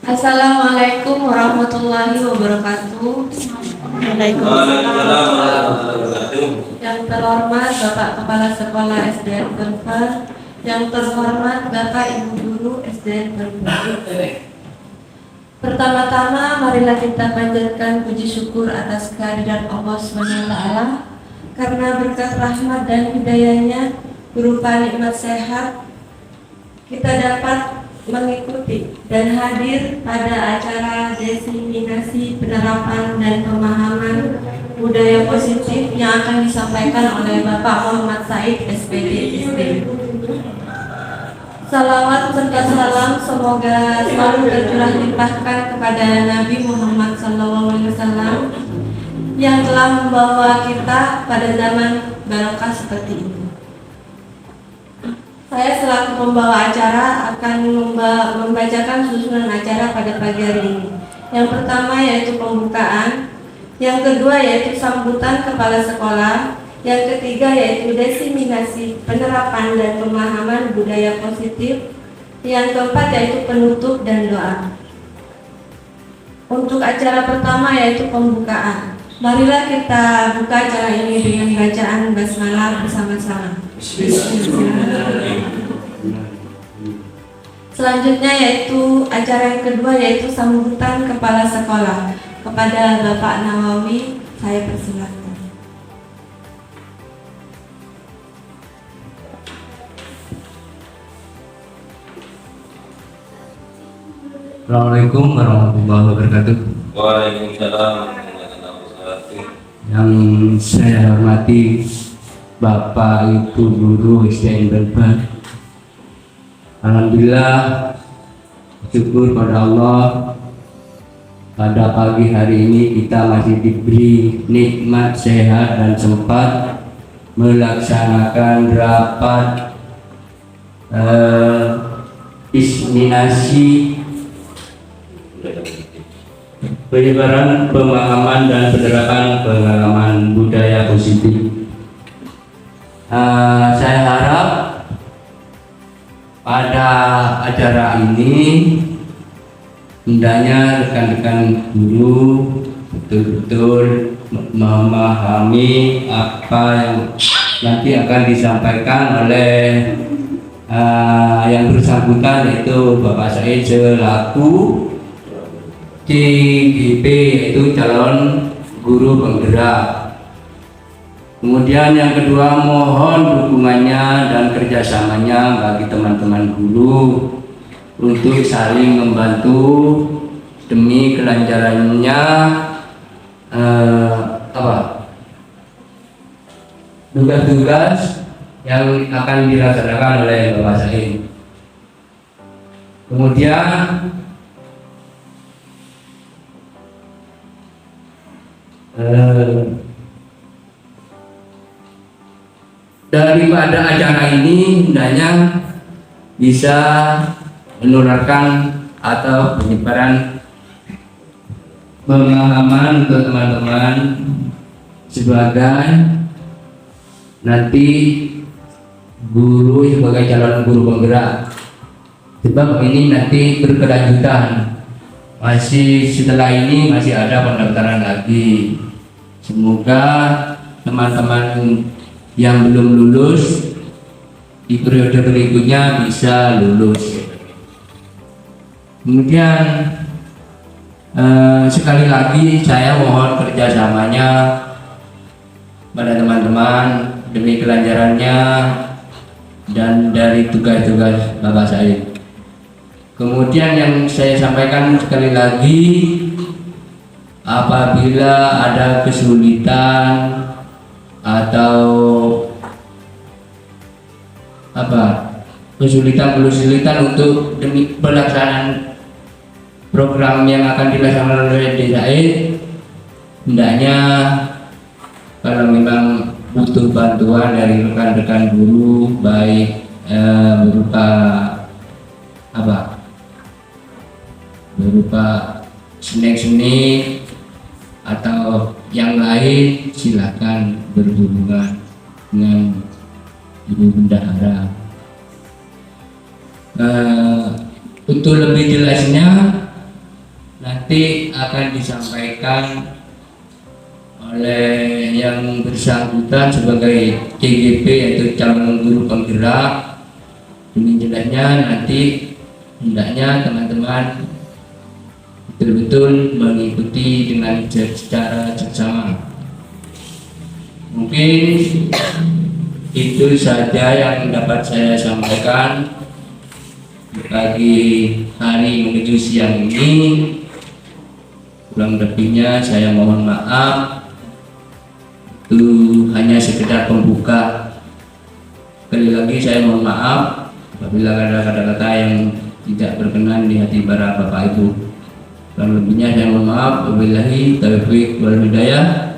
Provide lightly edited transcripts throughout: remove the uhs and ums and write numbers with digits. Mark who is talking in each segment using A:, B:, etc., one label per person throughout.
A: Assalamualaikum warahmatullahi wabarakatuh. Yang terhormat Bapak Kepala Sekolah SDN Perper, yang terhormat Bapak Ibu Guru SDN Perper. Pertama-tama marilah kita panjatkan puji syukur atas kehadiran Allah SWT karena berkat rahmat dan hidayahnya berupa nikmat sehat kita dapat mengikuti dan hadir pada acara diseminasi penerapan dan pemahaman budaya positif yang akan disampaikan oleh Bapak Muhammad Said SPD SPB. Salawat serta salam semoga selalu tercurah limpahkan kepada Nabi Muhammad SAW yang telah membawa kita pada zaman barokah seperti ini. Saya selaku pembawa acara akan membacakan susunan acara pada pagi hari ini. Yang pertama yaitu pembukaan, yang kedua yaitu sambutan kepala sekolah, yang ketiga yaitu diseminasi penerapan dan pemahaman budaya positif, yang keempat yaitu penutup dan doa. Untuk acara pertama yaitu pembukaan. Marilah kita buka acara ini dengan bacaan basmalah bersama-sama. Selanjutnya yaitu acara yang kedua yaitu sambutan kepala sekolah. Kepada Bapak Nawawi saya persilakan.
B: Assalamualaikum warahmatullahi wabarakatuh.
C: Waalaikumsalam warahmatullahi wabarakatuh.
B: Yang saya hormati Bapak Ibu Guru SDN Perper. Alhamdulillah, syukur pada Allah, pada pagi hari ini kita masih diberi nikmat sehat dan sempat melaksanakan rapat diseminasi penyebaran pemahaman dan penerapan pengalaman budaya positif. Saya harap pada acara ini hendaknya rekan-rekan guru betul-betul memahami apa yang nanti akan disampaikan oleh yang bersangkutan, yaitu Bapak Said selaku CGP, yaitu calon guru penggerak. Kemudian yang kedua, mohon dukungannya dan kerjasamanya bagi teman-teman guru untuk saling membantu demi kelancarannya tugas-tugas yang akan dilaksanakan oleh Bapak Said. Kemudian daripada acara ini hendaknya bisa menularkan atau penyebaran pemahaman untuk teman-teman sebagai nanti guru sebagai calon guru penggerak, sebab ini nanti berkelanjutan. Masih setelah ini masih ada pendaftaran lagi. Semoga teman-teman yang belum lulus di periode berikutnya bisa lulus. Kemudian sekali lagi saya mohon kerjasamanya pada teman-teman demi kelancarannya dan dari tugas-tugas Bapak Said. Kemudian yang saya sampaikan sekali lagi, apabila ada kesulitan atau kesulitan untuk demi pelaksanaan program yang akan dilaksanakan oleh Said, hendaknya kalau memang butuh bantuan dari rekan-rekan guru, baik berupa snack atau yang lain, silakan berhubungan dengan Ibu Bendahara. Untuk lebih jelasnya nanti akan disampaikan oleh yang bersangkutan sebagai CGP yaitu calon guru penggerak. Ini jelasnya nanti hendaknya teman-teman betul-betul mengikuti dengan secara seksama. Mungkin itu saja yang dapat saya sampaikan pagi hari menuju siang ini. Kurang lebihnya saya mohon maaf. Itu hanya sekedar pembuka. Sekali lagi saya mohon maaf apabila ada kata-kata yang tidak berkenan di hati para Bapak Ibu. Kurang lebihnya saya mohon maaf. Wabillahi taufiq wal hidayah.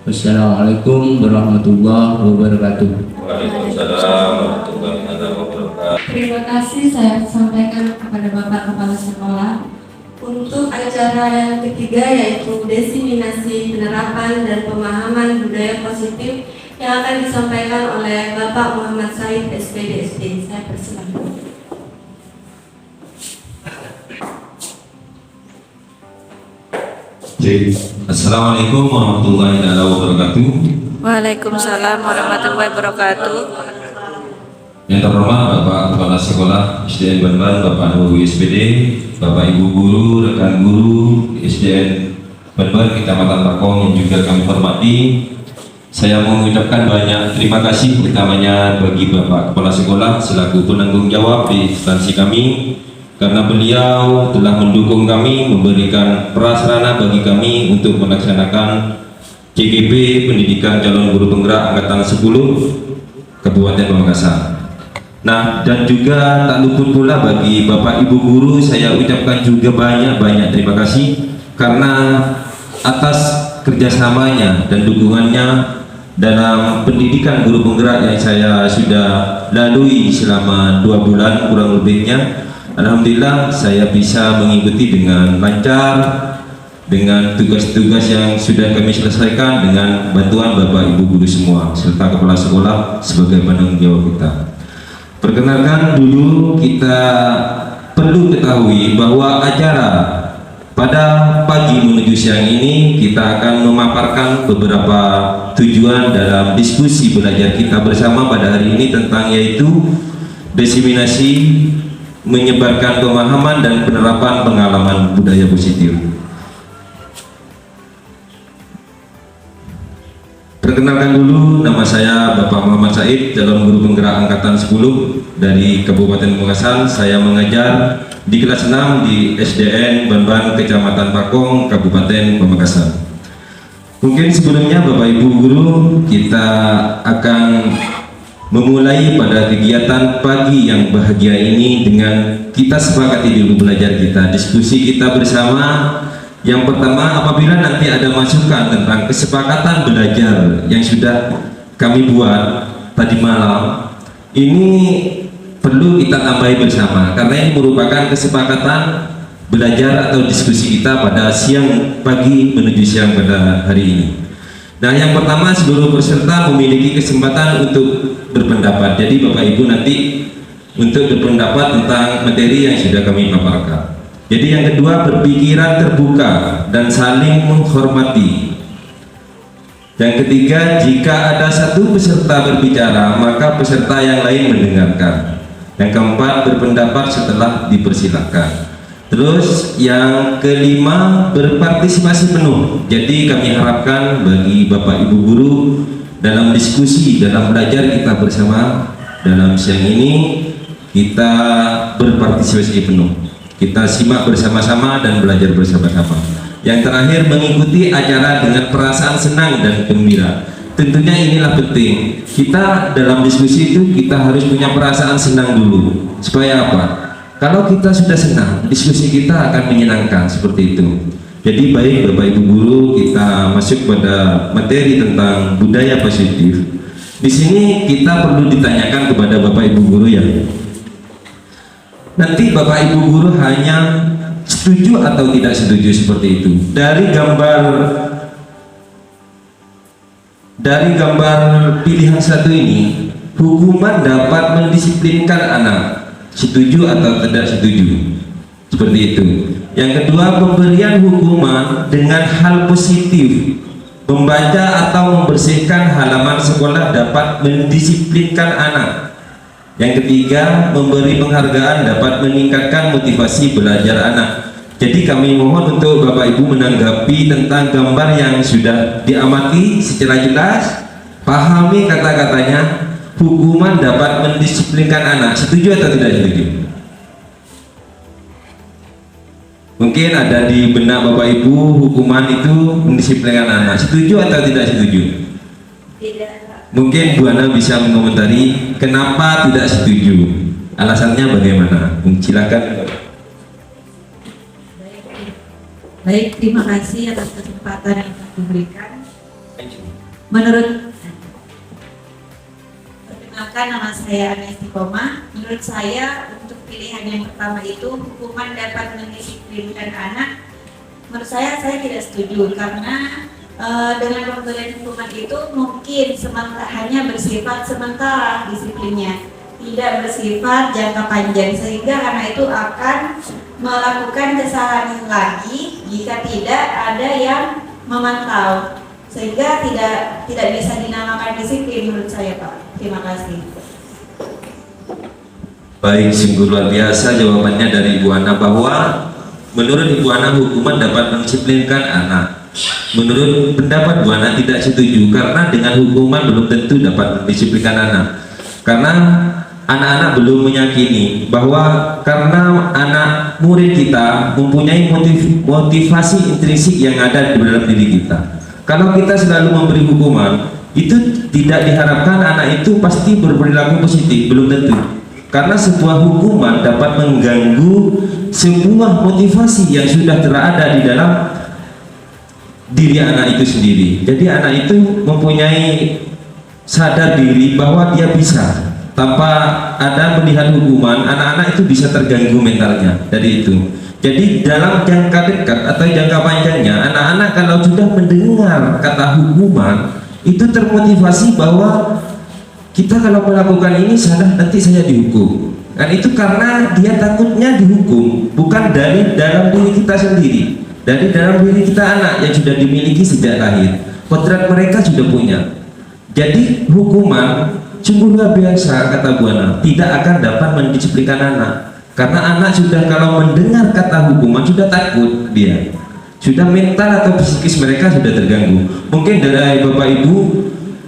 B: Wassalamualaikum warahmatullahi wabarakatuh.
C: Waalaikumsalam warahmatullahi wabarakatuh.
A: Terima kasih saya sampaikan kepada Bapak Kepala Sekolah untuk acara yang ketiga, yaitu diseminasi penerapan dan pemahaman budaya positif yang akan disampaikan oleh Bapak Muhammad Said SPD SD. Saya persilakan.
C: Assalamualaikum warahmatullahi wabarakatuh.
D: Waalaikumsalam warahmatullahi wabarakatuh.
C: Yang terhormat Bapak Kepala Sekolah SDN Banban, Bapak Nurul SPD, Bapak Ibu Guru, rekan guru SDN Banban Kecamatan Pakong yang juga kami hormati, saya mengucapkan banyak terima kasih utamanya bagi Bapak Kepala Sekolah selaku penanggung jawab di instansi kami, karena beliau telah mendukung kami, memberikan prasarana bagi kami untuk melaksanakan CGP Pendidikan Calon Guru Penggerak Angkatan 10 Kabupaten Pamekasan. Nah, dan juga tak luput pula bagi Bapak Ibu Guru, saya ucapkan juga banyak terima kasih karena atas kerjasamanya dan dukungannya dalam pendidikan guru penggerak yang saya sudah lalui selama 2 bulan kurang lebihnya. Alhamdulillah saya bisa mengikuti dengan lancar dengan tugas-tugas yang sudah kami selesaikan dengan bantuan Bapak Ibu Guru semua serta Kepala Sekolah sebagai penanggung jawab kita. Perkenalkan dulu, kita perlu ketahui bahwa acara pada pagi menuju siang ini kita akan memaparkan beberapa tujuan dalam diskusi belajar kita bersama pada hari ini tentang yaitu diseminasi menyebarkan pemahaman dan penerapan pengalaman budaya positif. Perkenalkan dulu, nama saya Bapak Muhammad Said, calon guru penggerak angkatan 10 dari Kabupaten Pamekasan. Saya mengajar di kelas 6 di SDN Banban Kecamatan Pakong, Kabupaten Pamekasan. Mungkin sebelumnya Bapak Ibu Guru, kita akan memulai pada kegiatan pagi yang bahagia ini dengan kita sepakati dulu belajar kita, diskusi kita bersama. Yang pertama, apabila nanti ada masukan tentang kesepakatan belajar yang sudah kami buat tadi malam, ini perlu kita tambahi bersama karena ini merupakan kesepakatan belajar atau diskusi kita pada siang pagi menuju siang pada hari ini. Nah, yang pertama, seluruh peserta memiliki kesempatan untuk berpendapat. Jadi Bapak Ibu nanti untuk berpendapat tentang materi yang sudah kami paparkan. Jadi yang kedua, berpikiran terbuka dan saling menghormati. Yang ketiga, jika ada satu peserta berbicara, maka peserta yang lain mendengarkan. Yang keempat, berpendapat setelah dipersilakan. Terus yang kelima, berpartisipasi penuh. Jadi kami harapkan bagi Bapak Ibu Guru dalam diskusi, dalam belajar kita bersama dalam siang ini, kita berpartisipasi penuh. Kita simak bersama-sama dan belajar bersama-sama. Yang terakhir, mengikuti acara dengan perasaan senang dan gembira. Tentunya inilah penting. Kita dalam diskusi itu kita harus punya perasaan senang dulu. Supaya apa? Kalau kita sudah senang, diskusi kita akan menyenangkan seperti itu. Jadi baik Bapak Ibu Guru, kita masuk pada materi tentang budaya positif. Di sini kita perlu ditanyakan kepada Bapak Ibu Guru ya. Nanti Bapak Ibu Guru hanya setuju atau tidak setuju seperti itu. Dari gambar pilihan satu ini, hukuman dapat mendisiplinkan anak. Setuju atau tidak setuju? Seperti itu. Yang kedua, pemberian hukuman dengan hal positif. Membaca atau membersihkan halaman sekolah dapat mendisiplinkan anak. Yang ketiga, memberi penghargaan dapat meningkatkan motivasi belajar anak. Jadi kami mohon untuk Bapak Ibu menanggapi tentang gambar yang sudah diamati secara jelas, pahami kata-katanya. Hukuman dapat mendisiplinkan anak. Setuju atau tidak setuju? Mungkin ada di benak Bapak Ibu hukuman itu mendisiplinkan anak. Setuju atau tidak setuju?
D: Tidak.
C: Mungkin Bu Ana bisa mengomentari kenapa tidak setuju. Alasannya bagaimana? Silakan.
E: Baik, terima kasih atas kesempatan yang telah diberikan. Perkenalkan, nama saya Ana Istiqomah. Menurut saya, untuk pilihan yang pertama itu hukuman dapat mendisiplinkan anak. Menurut saya tidak setuju karena dengan pemberian hukuman itu mungkin hanya bersifat sementara disiplinnya, tidak bersifat jangka panjang, sehingga anak itu akan melakukan kesalahan lagi jika tidak ada yang memantau, sehingga tidak bisa dinamakan disiplin menurut saya, Pak. Terima kasih.
C: Baik, sungguh luar biasa jawabannya dari Ibu Ana, bahwa menurut Ibu Ana hukuman dapat mendisiplinkan anak. Menurut pendapat Bu Ana tidak setuju karena dengan hukuman belum tentu dapat mendisiplinkan anak. Karena anak-anak belum meyakini bahwa karena anak murid kita mempunyai motivasi intrinsik yang ada di dalam diri kita. Kalau kita selalu memberi hukuman, itu tidak diharapkan anak itu pasti berperilaku positif, belum tentu. Karena sebuah hukuman dapat mengganggu sebuah motivasi yang sudah terada di dalam diri anak itu sendiri. Jadi anak itu mempunyai sadar diri bahwa dia bisa. Tanpa ada melihat hukuman, anak-anak itu bisa terganggu mentalnya dari itu. Jadi dalam jangka dekat atau jangka panjangnya, anak-anak kalau sudah mendengar kata hukuman, itu termotivasi bahwa kita kalau melakukan ini salah, nanti saya dihukum. Dan itu karena dia takutnya dihukum, bukan dari dalam diri kita sendiri, dari dalam diri kita anak yang sudah dimiliki sejak lahir. Kodrat mereka sudah punya. Jadi hukuman sungguh luar biasa, kata Bu Ana, tidak akan dapat mendisiplinkan anak. Karena anak sudah kalau mendengar kata hukuman sudah takut dia. Sudah mental atau psikis mereka sudah terganggu. Mungkin dari Bapak Ibu,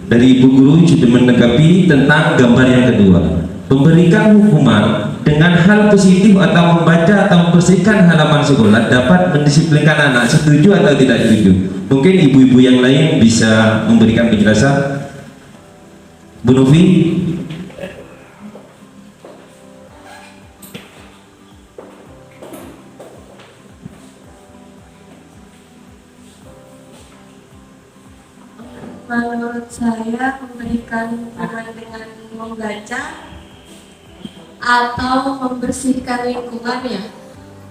C: dari Ibu Guru sudah menanggapi tentang gambar yang kedua. Memberikan hukuman dengan hal positif atau membaca atau membersihkan halaman sekolah dapat mendisiplinkan anak. Setuju atau tidak setuju? Mungkin ibu-ibu yang lain bisa memberikan penjelasan. Bu Novi.
A: Menurut saya memberikan hukuman dengan membaca atau membersihkan lingkungan, ya,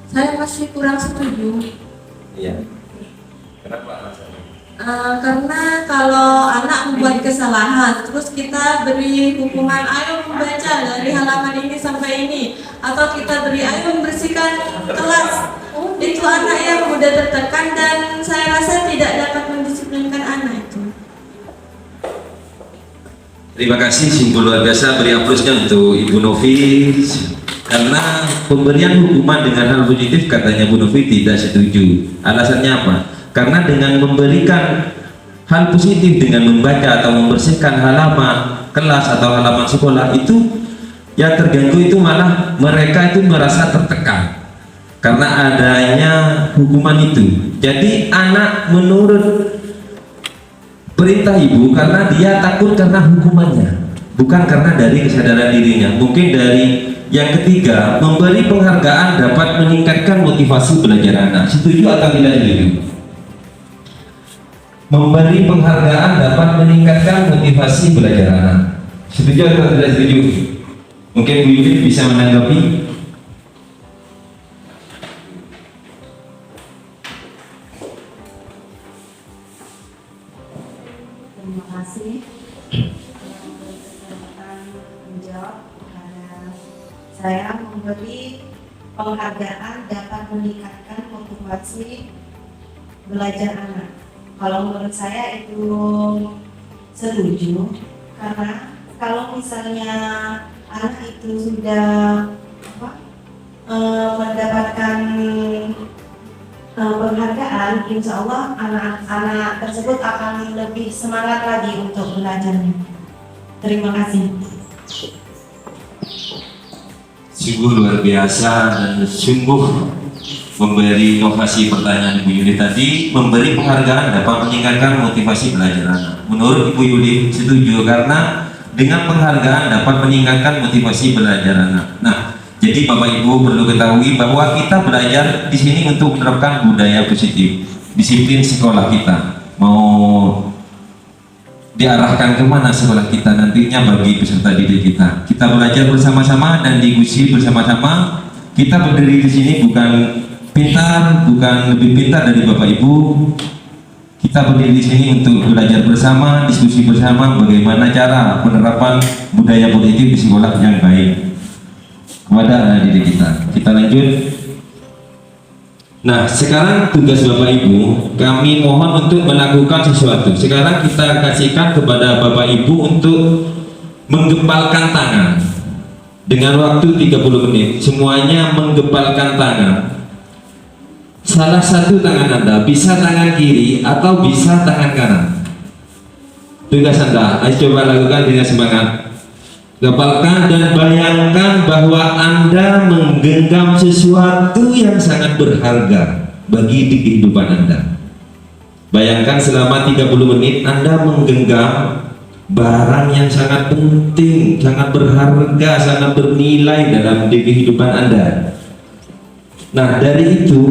A: saya masih kurang setuju.
C: Iya. Kenapa?
A: Karena kalau anak membuat kesalahan, terus kita beri hukuman, ayo membaca dari halaman ini sampai ini, atau kita beri ayo membersihkan kelas, itu anak yang mudah tertekan dan saya rasa tidak dapat mendisiplinkan anak itu.
C: Terima kasih, sungguh luar biasa. Beri aplausnya untuk Ibu Novi, karena pemberian hukuman dengan hal positif katanya Bu Novi tidak setuju. Alasannya apa? Karena dengan memberikan hal positif dengan membaca atau membersihkan halaman kelas atau halaman sekolah, itu yang terganggu itu malah mereka itu merasa tertekan karena adanya hukuman itu. Jadi anak menurut perintah ibu karena dia takut karena hukumannya, bukan karena dari kesadaran dirinya. Mungkin dari yang ketiga, memberi penghargaan dapat meningkatkan motivasi belajar anak. Setuju atau tidak setuju? Memberi penghargaan dapat meningkatkan motivasi belajar anak. Setuju atau tidak setuju? Mungkin Bu Yudit bisa menanggapi.
E: Terima kasih kesempatan menjawab. Saya memberi
A: penghargaan dapat meningkatkan motivasi belajar anak. Kalau menurut saya itu setuju, karena kalau misalnya anak itu sudah mendapatkan penghargaan, insya Allah anak-anak tersebut akan lebih semangat lagi untuk belajarnya. Terima kasih.
C: Sungguh luar biasa dan sungguh memberi inovasi pertanyaan Ibu Yuli tadi. Memberi penghargaan dapat meningkatkan motivasi belajar anak. Menurut Ibu Yuli setuju, karena dengan penghargaan dapat meningkatkan motivasi belajar anak. Nah, jadi Bapak Ibu perlu ketahui bahwa kita belajar di sini untuk menerapkan budaya positif, disiplin sekolah kita. Mau diarahkan kemana sekolah kita nantinya bagi peserta didik kita. Kita belajar bersama-sama dan diikuti bersama-sama. Kita berdiri di sini bukan pintar, bukan lebih pintar dari Bapak Ibu. Kita berdiri di sini untuk belajar bersama, diskusi bersama bagaimana cara penerapan budaya positif di sekolah yang baik kepada anak didik kita. Kita lanjut. Nah, sekarang tugas Bapak Ibu, kami mohon untuk melakukan sesuatu. Sekarang kita kasihkan kepada Bapak Ibu untuk menggepalkan tangan. Dengan waktu 30 menit, semuanya menggepalkan tangan. Salah satu tangan Anda, bisa tangan kiri atau bisa tangan kanan. Tugas Anda, ayo coba lakukan dengan semangat. Gepalkan dan bayangkan bahwa Anda menggenggam sesuatu yang sangat berharga bagi di kehidupan Anda. Bayangkan selama 30 menit Anda menggenggam barang yang sangat penting, sangat berharga, sangat bernilai dalam di kehidupan Anda. Nah, dari itu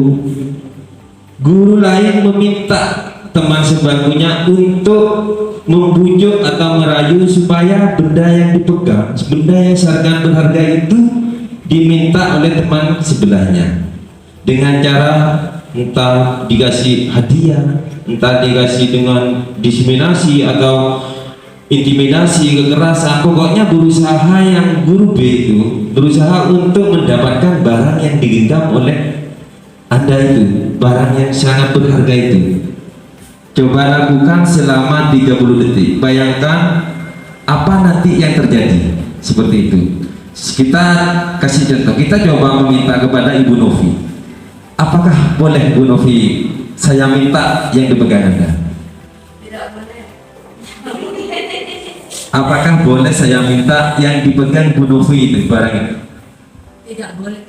C: guru lain meminta teman sebangkunya untuk membujuk atau merayu supaya benda yang dipegang, benda yang sangat berharga itu diminta oleh teman sebelahnya dengan cara entah dikasih hadiah, entah dikasih dengan diseminasi atau intimidasi, kekerasan. Pokoknya berusaha, yang guru B itu berusaha untuk mendapatkan barang yang digenggam oleh Anda itu, barang yang sangat berharga itu. Coba lakukan selama 30 detik. Bayangkan apa nanti yang terjadi. Seperti itu. Kita kasih contoh. Kita coba meminta kepada Ibu Novi. Apakah boleh Bu Novi saya minta yang dipegang Anda?
A: Tidak boleh.
C: Apakah boleh saya minta yang dipegang Bu Novi itu barangnya?
A: Tidak boleh.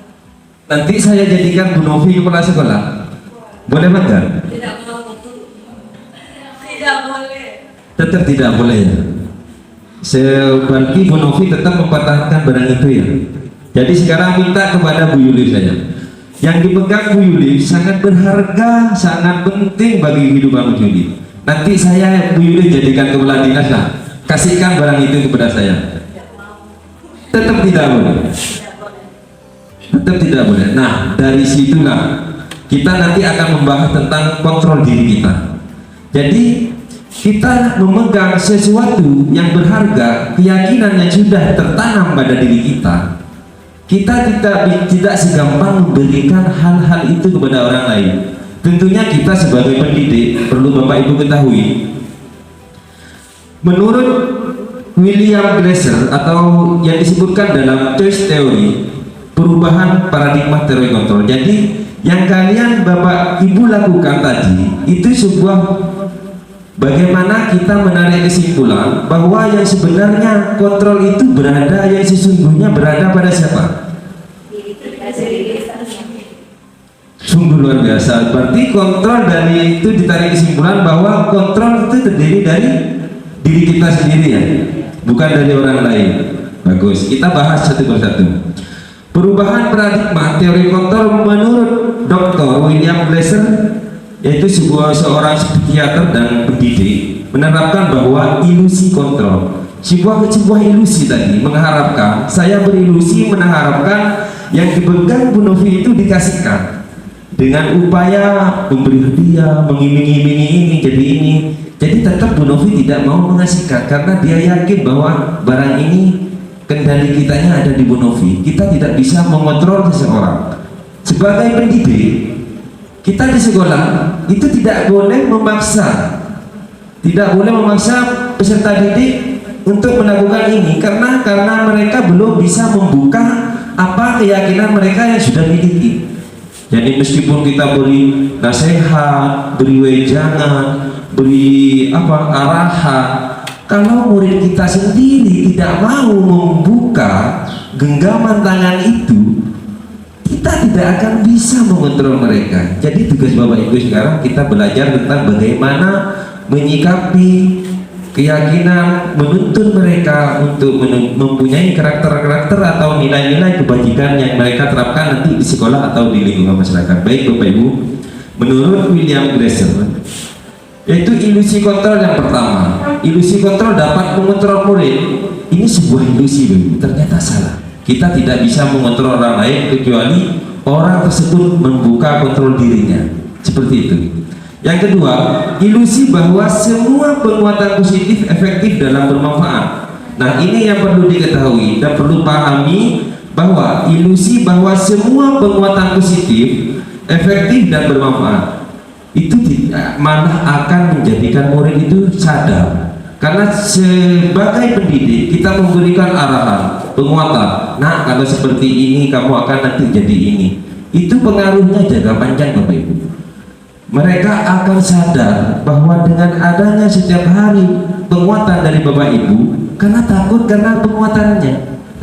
C: Nanti saya jadikan Bu Novi kepala sekolah. Boleh enggak?
A: Tidak mau. Tidak boleh.
C: Tetap tidak boleh ya. Berarti Bu Novi tetap mempertahankan barang itu ya. Jadi sekarang minta kepada Bu Yuli saja. Yang dipegang Bu Yuli sangat berharga, sangat penting bagi kehidupan Bu Yuli. Nanti saya Bu Yuli jadikan kepala dinas lah. Kasihkan barang itu kepada saya. Tetap tidak boleh. Tetap tidak boleh. Nah, dari situlah kita nanti akan membahas tentang kontrol diri kita. Jadi kita memegang sesuatu yang berharga, keyakinan yang sudah tertanam pada diri kita. Kita tidak segampang memberikan hal-hal itu kepada orang lain. Tentunya kita sebagai pendidik perlu Bapak Ibu ketahui. Menurut William Glasser atau yang disebutkan dalam choice theory, perubahan paradigma teori kontrol. Jadi yang kalian Bapak Ibu lakukan tadi itu sebuah bagaimana kita menarik kesimpulan bahwa yang sebenarnya kontrol itu berada, yang sesungguhnya berada pada siapa? Sungguh luar biasa. Berarti kontrol dari itu ditarik kesimpulan bahwa kontrol itu terdiri dari diri kita sendiri ya, bukan dari orang lain. Bagus, kita bahas satu persatu. Perubahan paradigma teori kontrol menurut Dr. William Glasser, yaitu seorang psikiater dan pendidik, menerapkan bahwa ilusi kontrol, sebuah ilusi tadi, mengharapkan, saya berilusi mengharapkan yang dipegang Bu Novi itu dikasihkan dengan upaya memberi hadiah, mengiming-imingi ini jadi ini. Jadi tetap Bu Novi tidak mau mengasihkan karena dia yakin bahwa barang ini kendali kitanya ada di Bu Novi. Kita tidak bisa mengontrol seseorang.
F: sebagai pendidik, kita di sekolah itu tidak boleh memaksa peserta didik untuk melakukan ini karena mereka belum bisa membuka apa keyakinan mereka yang sudah miliki. Jadi meskipun kita beri nasihat, beri wejangan, beri arahan, kalau murid kita sendiri tidak mau membuka genggaman tangan itu, kita tidak akan bisa mengontrol mereka. Jadi tugas Bapak Ibu sekarang kita belajar tentang bagaimana menyikapi keyakinan, menuntun mereka untuk mempunyai karakter-karakter atau nilai-nilai kebajikan yang mereka terapkan nanti di sekolah atau di lingkungan masyarakat. Baik Bapak Ibu, menurut William Glasser, yaitu ilusi kontrol yang pertama. Ilusi kontrol dapat mengontrol murid. Ini sebuah ilusi, Bapak Ibu. Ternyata salah. Kita tidak bisa mengontrol orang lain kecuali orang tersebut membuka kontrol dirinya. Seperti itu. Yang kedua, ilusi bahwa semua penguatan positif efektif dalam bermanfaat. Nah, ini yang perlu diketahui dan perlu pahami, bahwa ilusi bahwa semua penguatan positif efektif dan bermanfaat itu malah akan menjadikan murid itu sadar. Karena sebagai pendidik kita memberikan arahan, penguatan. Nah, kalau seperti ini kamu akan nanti jadi ini. Itu pengaruhnya jangka panjang, Bapak Ibu. Mereka akan sadar bahwa dengan adanya setiap hari penguatan dari Bapak Ibu, karena takut karena penguatannya,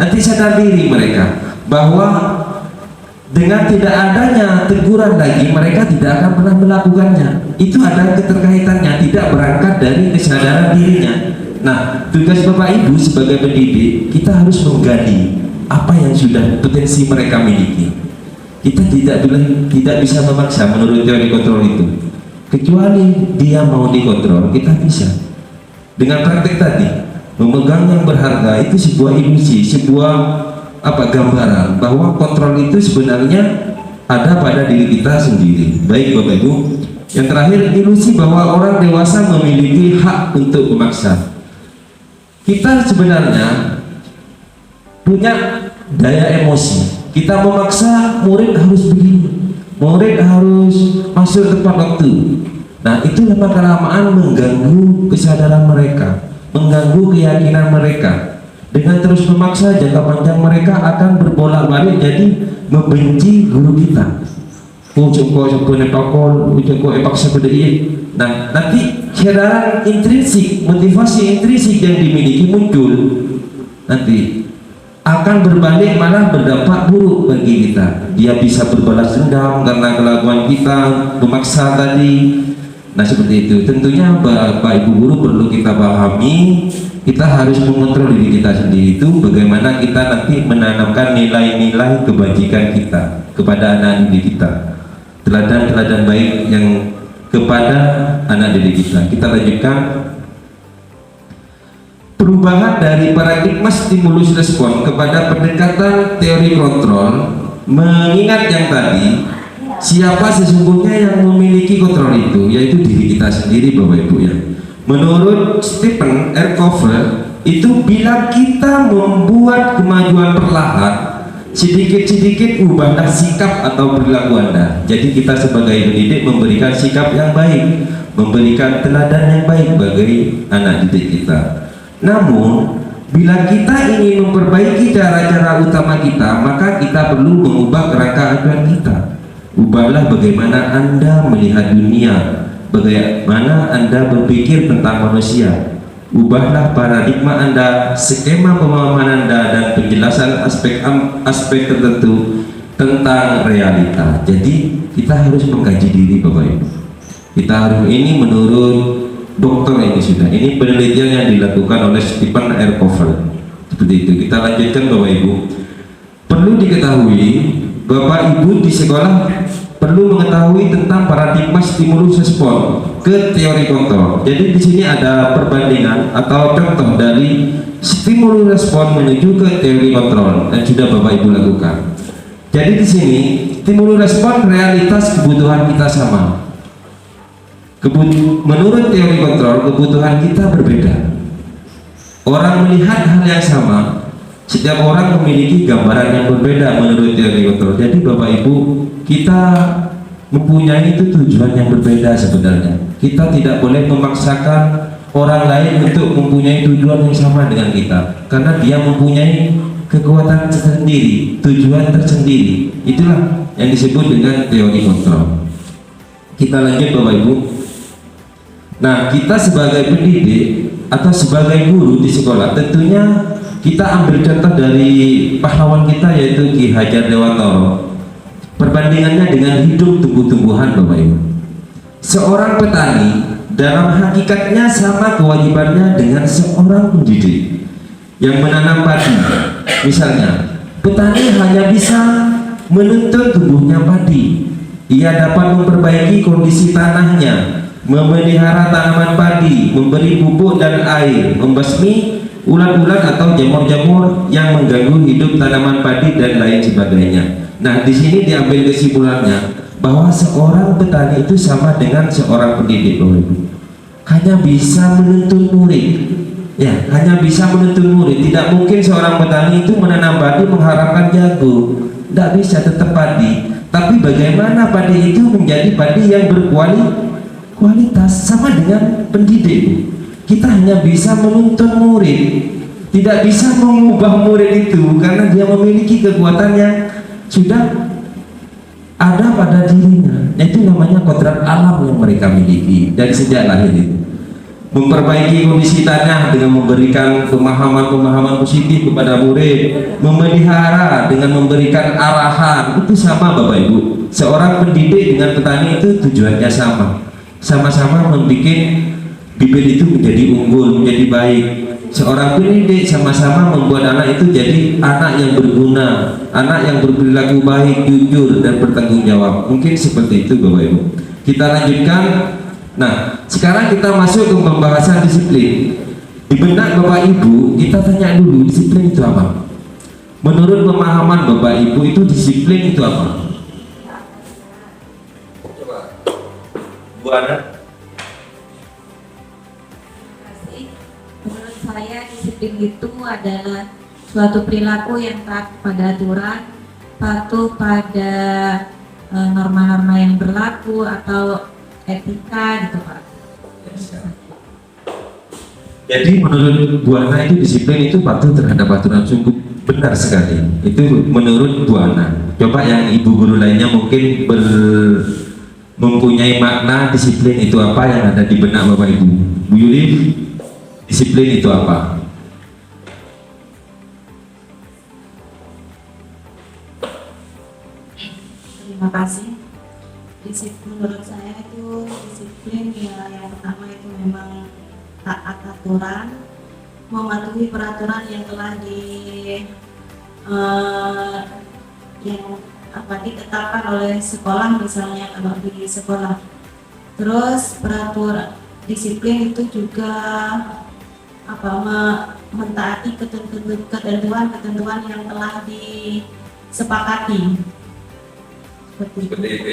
F: nanti sadar diri mereka bahwa dengan tidak adanya teguran lagi mereka tidak akan pernah melakukannya. Itu ada keterkaitannya, tidak berangkat dari kesadaran dirinya. Nah, tugas Bapak Ibu sebagai pendidik, kita harus menggali apa yang sudah potensi mereka miliki. Kita tidak bisa memaksa menurut teori kontrol itu, kecuali dia mau dikontrol. Kita bisa dengan praktek tadi, memegang yang berharga itu sebuah ilusi, sebuah gambaran bahwa kontrol itu sebenarnya ada pada diri kita sendiri. Baik Bapak Ibu, yang terakhir, ilusi bahwa orang dewasa memiliki hak untuk memaksa. Kita sebenarnya punya daya emosi. Kita memaksa murid harus begini, murid harus masuk tepat waktu. Nah, itu lama-kelamaan mengganggu kesadaran mereka, mengganggu keyakinan mereka. Dengan terus memaksa, jangka panjang mereka akan berbolak-balik jadi membenci guru kita. Nah, nanti kesadaran intrinsik, motivasi intrinsik yang dimiliki muncul, nanti akan berbalik malah berdampak buruk bagi kita. Dia bisa berbalas dendam karena kelakuan kita memaksa tadi. Nah, seperti itu. Tentunya Bapak Ibu guru perlu kita pahami, kita harus mengontrol diri kita sendiri itu bagaimana kita nanti menanamkan nilai-nilai kebajikan kita kepada anak didik kita, teladan-teladan baik yang kepada anak didik kita. Kita lanjutkan. Perubahan dari paradigma stimulus respon kepada pendekatan teori kontrol, mengingat yang tadi, siapa sesungguhnya yang memiliki kontrol itu, yaitu diri kita sendiri, Bapak Ibu ya. Menurut Stephen R. Covey, itu bila kita membuat kemajuan perlahan, sedikit-sedikit ubahlah sikap atau perilaku Anda. Jadi kita sebagai pendidik memberikan sikap yang baik, memberikan teladan yang baik bagi anak didik kita. Namun, bila kita ingin memperbaiki cara-cara utama kita, maka kita perlu mengubah kerangka acuan kita. Ubahlah bagaimana Anda melihat dunia, bagaimana Anda berpikir tentang manusia. Ubahlah paradigma Anda, skema pemahaman Anda, dan penjelasan aspek tertentu tentang realita. Jadi, kita harus mengkaji diri, Bapak Ibu. Kita harus, ini menurut dokter ini sudah, ini penelitian yang dilakukan oleh Stephen R. Covey. Seperti itu. Kita lanjutkan Bapak Ibu. Perlu diketahui, Bapak Ibu di sekolah perlu mengetahui tentang paradigma stimulus respon ke teori kontrol. Jadi di sini ada perbandingan atau contoh dari stimulus respon menuju ke teori kontrol yang sudah Bapak Ibu lakukan. Jadi di sini stimulus respon realitas kebutuhan kita sama. Menurut teori kontrol, kebutuhan kita berbeda. Orang melihat hal yang sama, Setiap orang memiliki gambaran yang berbeda menurut teori kontrol. Jadi Bapak Ibu, kita mempunyai itu tujuan yang berbeda sebenarnya. Kita tidak boleh memaksakan orang lain untuk mempunyai tujuan yang sama dengan kita, karena dia mempunyai kekuatan tersendiri, tujuan tersendiri. Itulah yang disebut dengan teori kontrol. Kita lanjut Bapak Ibu. Nah, kita sebagai pendidik atau sebagai guru di sekolah, tentunya kita ambil contoh dari pahlawan kita, yaitu Ki Hajar Dewantoro. Perbandingannya dengan hidup tumbuh-tumbuhan Bapak Ibu. Seorang petani dalam hakikatnya sama kewajibannya dengan seorang pendidik yang menanam padi. Misalnya, petani hanya bisa menuntun tumbuhnya padi. Ia dapat memperbaiki kondisi tanahnya, memelihara tanaman padi, memberi pupuk dan air, membasmi ulat-ulat atau jamur-jamur yang mengganggu hidup tanaman padi dan lain sebagainya. Nah, di sini diambil kesimpulannya bahwa seorang petani itu sama dengan seorang pendidik, Bapak Ibu. Hanya bisa menuntun murid. Ya, hanya bisa menuntun murid. Tidak mungkin seorang petani itu menanam padi mengharapkan jago. Tidak bisa, tetap padi. Tapi bagaimana padi itu menjadi padi yang berkualitas, sama dengan pendidik. Kita hanya bisa menuntun murid, tidak bisa mengubah murid itu, karena dia memiliki kekuatan yang sudah ada pada dirinya. Itu namanya kodrat alam yang mereka miliki dari sejak lahir itu. Memperbaiki kondisi tanah dengan memberikan pemahaman-pemahaman positif kepada murid, memelihara dengan memberikan arahan, itu sama Bapak Ibu. Seorang pendidik dengan petani itu tujuannya sama, sama-sama membuat bibit itu menjadi unggul, menjadi baik. Seorang pendidik sama-sama membuat anak itu jadi anak yang berguna, anak yang berperilaku baik, jujur, dan bertanggung jawab. Mungkin seperti itu Bapak Ibu. Kita lanjutkan. Nah, sekarang kita masuk ke pembahasan disiplin. Di benak Bapak Ibu, kita tanya dulu, disiplin itu apa? Menurut pemahaman Bapak Ibu, itu disiplin itu apa? Coba, Bu Ana.
E: Menurut saya disiplin itu adalah suatu perilaku yang taat pada aturan, patuh pada norma-norma yang berlaku atau etika gitu Pak.
F: Jadi menurut Bu Ana itu disiplin itu patuh terhadap aturan, sungguh benar sekali. Itu menurut Bu Ana. Coba yang ibu guru lainnya mungkin mempunyai makna disiplin itu apa yang ada di benak Bapak Ibu. Bu Yuli, disiplin itu apa?
E: Terima kasih. Menurut saya itu disiplin ya, yang pertama itu memang taat aturan, mematuhi peraturan yang telah ditetapkan oleh sekolah, misalnya kalau di sekolah. Terus peraturan disiplin itu juga mentaati ketentuan yang telah disepakati. Seperti itu.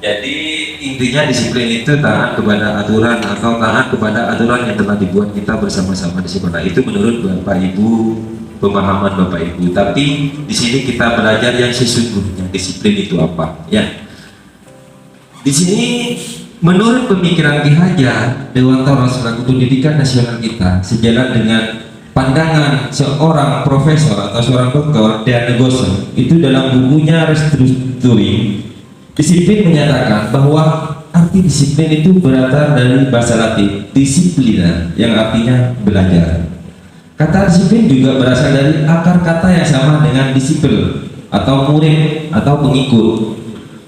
F: Jadi intinya disiplin itu taat kepada aturan atau taat kepada aturan yang telah dibuat kita bersama-sama di sekolah. Itu menurut Bapak Ibu, pemahaman Bapak Ibu. Tapi di sini kita belajar yang sesungguhnya disiplin itu apa. Ya. Di sini menurut pemikiran Ki Hajar Dewantoro selaku pendidikan nasional kita, sejalan dengan pandangan seorang profesor atau seorang doktor Dan Negoso, itu dalam bukunya Restructuring, disiplin menyatakan bahwa arti disiplin itu berasal dari bahasa Latin disciplina, yang artinya belajar. Kata disiplin juga berasal dari akar kata yang sama dengan disipel atau murid atau pengikut.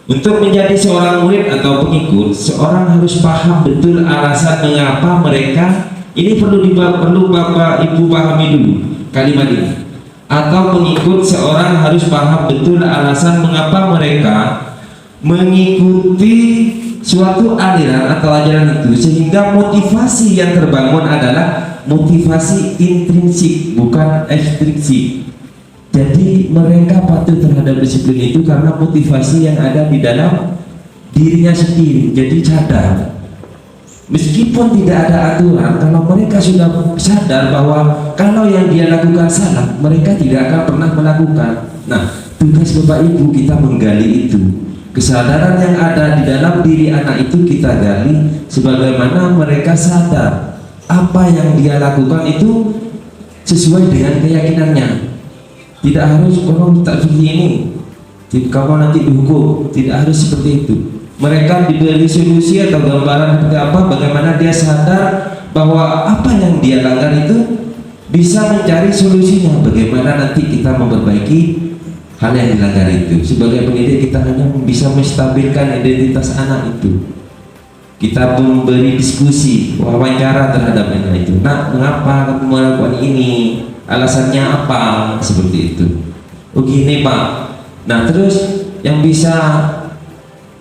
F: Untuk menjadi seorang murid atau pengikut, seorang harus paham betul alasan mengapa mereka ini perlu Bapak Ibu pahami dulu kalimat ini. Atau pengikut, seorang harus paham betul alasan mengapa mereka mengikuti suatu aliran atau ajaran itu, sehingga motivasi yang terbangun adalah motivasi intrinsik, bukan ekstrinsik. Jadi mereka patuh terhadap disiplin itu karena motivasi yang ada di dalam dirinya sendiri. Jadi sadar Meskipun tidak ada aturan, kalau mereka sudah sadar bahwa kalau yang dia lakukan salah, mereka tidak akan pernah melakukan. Nah, tugas Bapak Ibu kita menggali itu. Kesadaran yang ada di dalam diri anak itu kita gali, sebagaimana mereka sadar apa yang dia lakukan itu sesuai dengan keyakinannya. Tidak harus kalau tak seperti ini, kamu nanti dihukum. Tidak harus seperti itu. Mereka diberi solusi atau gambaran seperti apa, bagaimana dia sadar bahwa apa yang dia langgar itu bisa mencari solusinya, bagaimana nanti kita memperbaiki hal yang dilanggar itu. Sebagai pendidik kita hanya bisa menstabilkan identitas anak itu. Kita memberi diskusi, wawancara terhadap anak itu. Nah, mengapa kamu melakukan ini? Alasannya apa? Seperti itu. Oh gini Pak. Nah terus yang bisa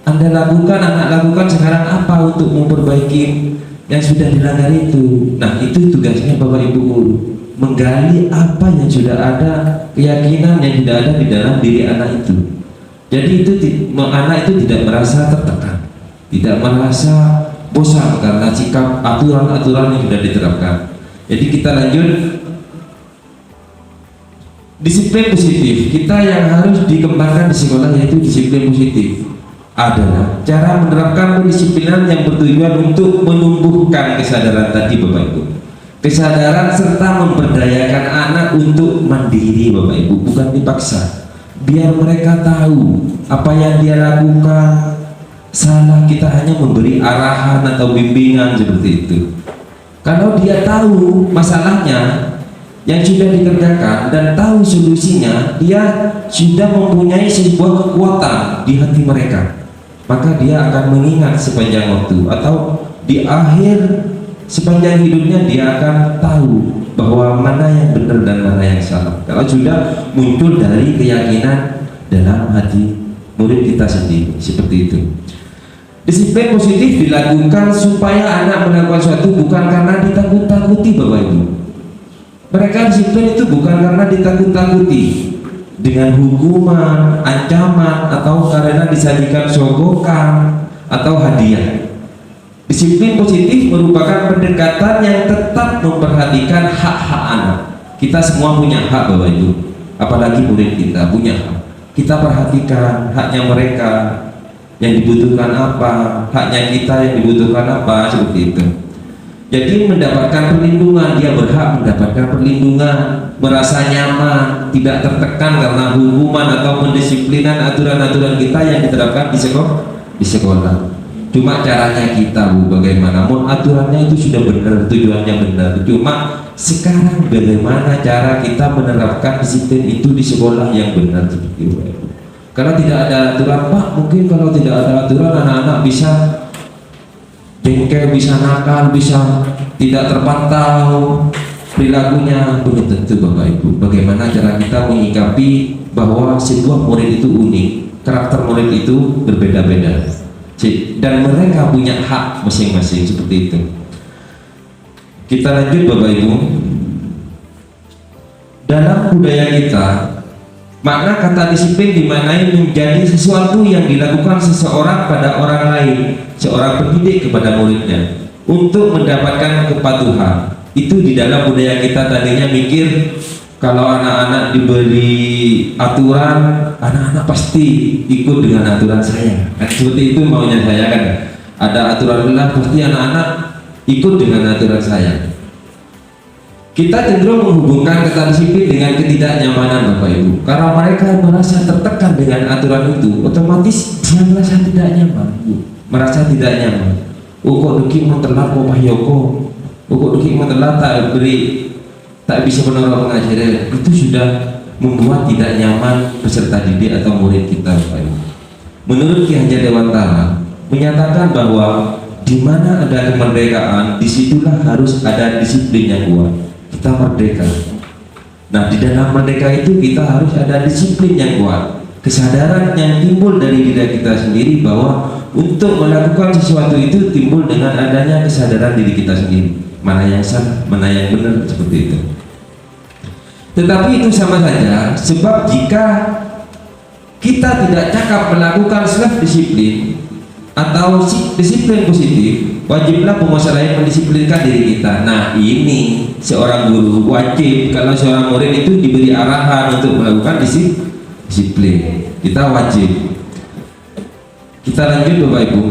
F: Anda lakukan, anak lakukan sekarang apa untuk memperbaiki yang sudah dilanggar itu? Nah itu tugasnya Bapak Ibu guru, menggali apa yang sudah ada, keyakinan yang sudah ada di dalam diri anak itu. Jadi itu anak itu tidak merasa tertekan, tidak merasa bosan karena sikap aturan-aturan yang sudah diterapkan. Jadi kita lanjut. Disiplin positif kita yang harus dikembangkan di sekolah, yaitu disiplin positif adalah cara menerapkan pendisiplinan yang bertujuan untuk menumbuhkan kesadaran tadi Bapak Ibu, kesadaran serta memberdayakan anak untuk mandiri Bapak Ibu, bukan dipaksa. Biar mereka tahu apa yang dia lakukan salah, kita hanya memberi arahan atau bimbingan seperti itu. Kalau dia tahu masalahnya yang sudah dikerjakan dan tahu solusinya, dia sudah mempunyai sebuah kekuatan di hati mereka, maka dia akan mengingat sepanjang waktu, atau di akhir sepanjang hidupnya dia akan tahu bahwa mana yang benar dan mana yang salah, kalau sudah muncul dari keyakinan dalam hati murid kita sendiri. Seperti itu. Disiplin positif dilakukan supaya anak melakukan sesuatu bukan karena ditakut-takuti Bapak Ibu. Mereka disiplin itu bukan karena ditakut-takuti dengan hukuman, ancaman, atau karena disajikan sogokan atau hadiah. Disiplin positif merupakan pendekatan yang tetap memperhatikan hak-hak anak. Kita semua punya hak Bapak Ibu, apalagi murid kita punya hak. Kita perhatikan haknya mereka, yang dibutuhkan apa, haknya kita yang dibutuhkan apa, seperti itu. Jadi mendapatkan perlindungan, dia berhak mendapatkan perlindungan, merasa nyaman, tidak tertekan karena hukuman atau pendisiplinan aturan-aturan kita yang diterapkan di sekolah. Cuma caranya kita Bu, bagaimana? Aturannya itu sudah benar, tujuannya benar. Cuma sekarang bagaimana cara kita menerapkan disiplin itu di sekolah yang benar seperti itu. Karena tidak ada aturan Pak, mungkin kalau tidak ada aturan anak-anak bisa jengkel, bisa nakal, bisa tidak terpantau perilakunya. Belum tentu Bapak Ibu. Bagaimana cara kita menyikapi bahwa sebuah murid itu unik, karakter murid itu berbeda-beda, dan mereka punya hak masing-masing, seperti itu. Kita lanjut Bapak Ibu. Dalam budaya kita, makna kata disiplin dimaknai menjadi sesuatu yang dilakukan seseorang pada orang lain, seorang pendidik kepada muridnya, untuk mendapatkan kepatuhan. Itu di dalam budaya kita tadinya mikir kalau anak-anak diberi aturan, anak-anak pasti ikut dengan aturan saya. Kan seperti itu maunya saya kan. Ada aturan benar, pasti anak-anak ikut dengan aturan saya. Kita cenderung menghubungkan kata disiplin dengan ketidaknyamanan Bapak Ibu. Karena mereka merasa tertekan dengan aturan itu, otomatis dia merasa tidak nyaman, Bu. Merasa tidak nyaman. Oh kok duki mau telat kok Pak Yoko, oh kok duki mau telat tak bisa menolong pengajaran. Itu sudah membuat tidak nyaman peserta didik atau murid kita Bapak Ibu. Menurut Ki Hajar Dewantara menyatakan bahwa di mana ada kemerdekaan, disitulah harus ada disiplin yang kuat. Kita merdeka. Nah di dalam merdeka itu kita harus ada disiplin yang kuat, kesadaran yang timbul dari diri kita sendiri bahwa untuk melakukan sesuatu itu timbul dengan adanya kesadaran diri kita sendiri, mana yang salah, mana yang benar, seperti itu. Tetapi itu sama saja, sebab jika kita tidak cakap melakukan self disiplin atau disiplin positif, wajiblah penguasa lain mendisiplinkan diri kita. Nah, ini seorang guru wajib, kalau seorang murid itu diberi arahan untuk melakukan disiplin, kita wajib. Kita lanjut Bapak Ibu.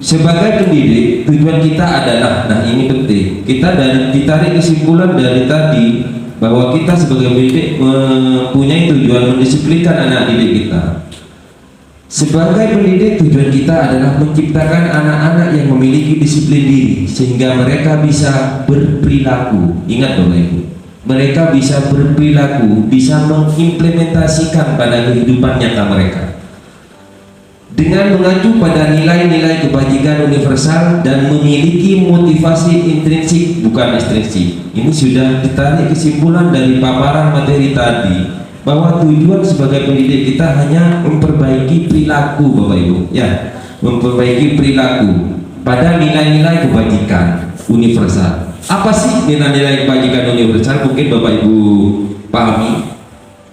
F: Sebagai pendidik, tujuan kita adalah, nah ini penting, kita ditarik kesimpulan dari tadi bahwa kita sebagai pendidik mempunyai tujuan mendisiplinkan anak didik kita. Sebagai pendidik, tujuan kita adalah menciptakan anak-anak yang memiliki disiplin diri sehingga mereka bisa berperilaku. Ingat Bapak Ibu, mereka bisa berperilaku, bisa mengimplementasikan pada kehidupan nyata mereka dengan mengacu pada nilai-nilai kebajikan universal dan memiliki motivasi intrinsik bukan ekstrinsik. Ini sudah ditarik kesimpulan dari paparan materi tadi bahwa tujuan sebagai pendidik kita hanya memperbaiki perilaku Bapak Ibu, ya, memperbaiki perilaku pada nilai-nilai kebajikan universal. Apa sih nilai-nilai kebajikan universal? Mungkin Bapak Ibu pahami.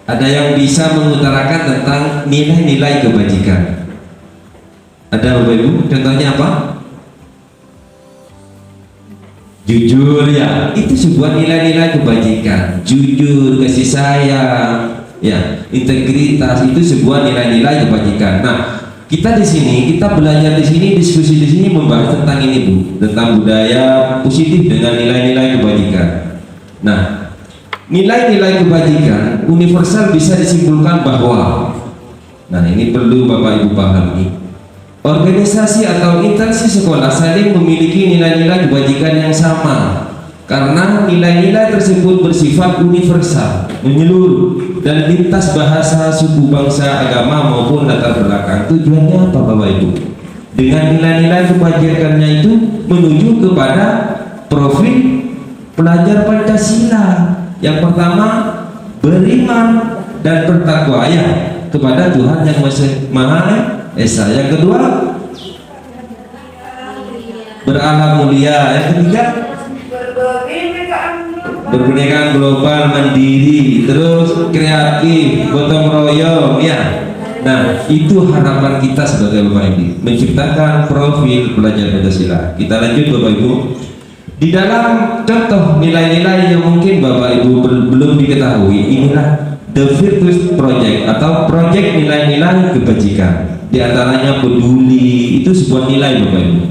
F: Ada yang bisa mengutarakan tentang nilai-nilai kebajikan? Ada Bapak Ibu? Contohnya apa? Jujur, ya, itu sebuah nilai-nilai kebajikan. Jujur, kasih sayang, ya, integritas, itu sebuah nilai-nilai kebajikan. Nah, kita di sini, kita belajar di sini, diskusi di sini membahas tentang ini Bu, tentang budaya positif dengan nilai-nilai kebajikan. Nah, nilai-nilai kebajikan universal bisa disimpulkan bahwa, nah ini perlu Bapak Ibu pahami, organisasi atau instansi sekolah saling memiliki nilai-nilai kebajikan yang sama karena nilai-nilai tersebut bersifat universal, menyeluruh dan lintas bahasa, suku, bangsa, agama maupun latar belakang. Tujuannya apa Bapak Ibu? Dengan nilai-nilai kebajikannya itu menuju kepada profil pelajar Pancasila. Yang pertama, beriman dan bertakwa, ya, kepada Tuhan yang Maha Esa. Yang kedua, berakhlak mulia. Yang ketiga, berkebinekaan global, mandiri, terus kreatif, gotong royong, ya. Nah, itu harapan kita sebagai Bapak Ibu, menciptakan profil pelajar Pancasila. Kita lanjut Bapak Ibu. Di dalam contoh nilai-nilai yang mungkin Bapak Ibu belum diketahui, inilah The Virtuous Project atau proyek nilai-nilai kebajikan. Di antaranya peduli, itu sebuah nilai Bapak Ibu.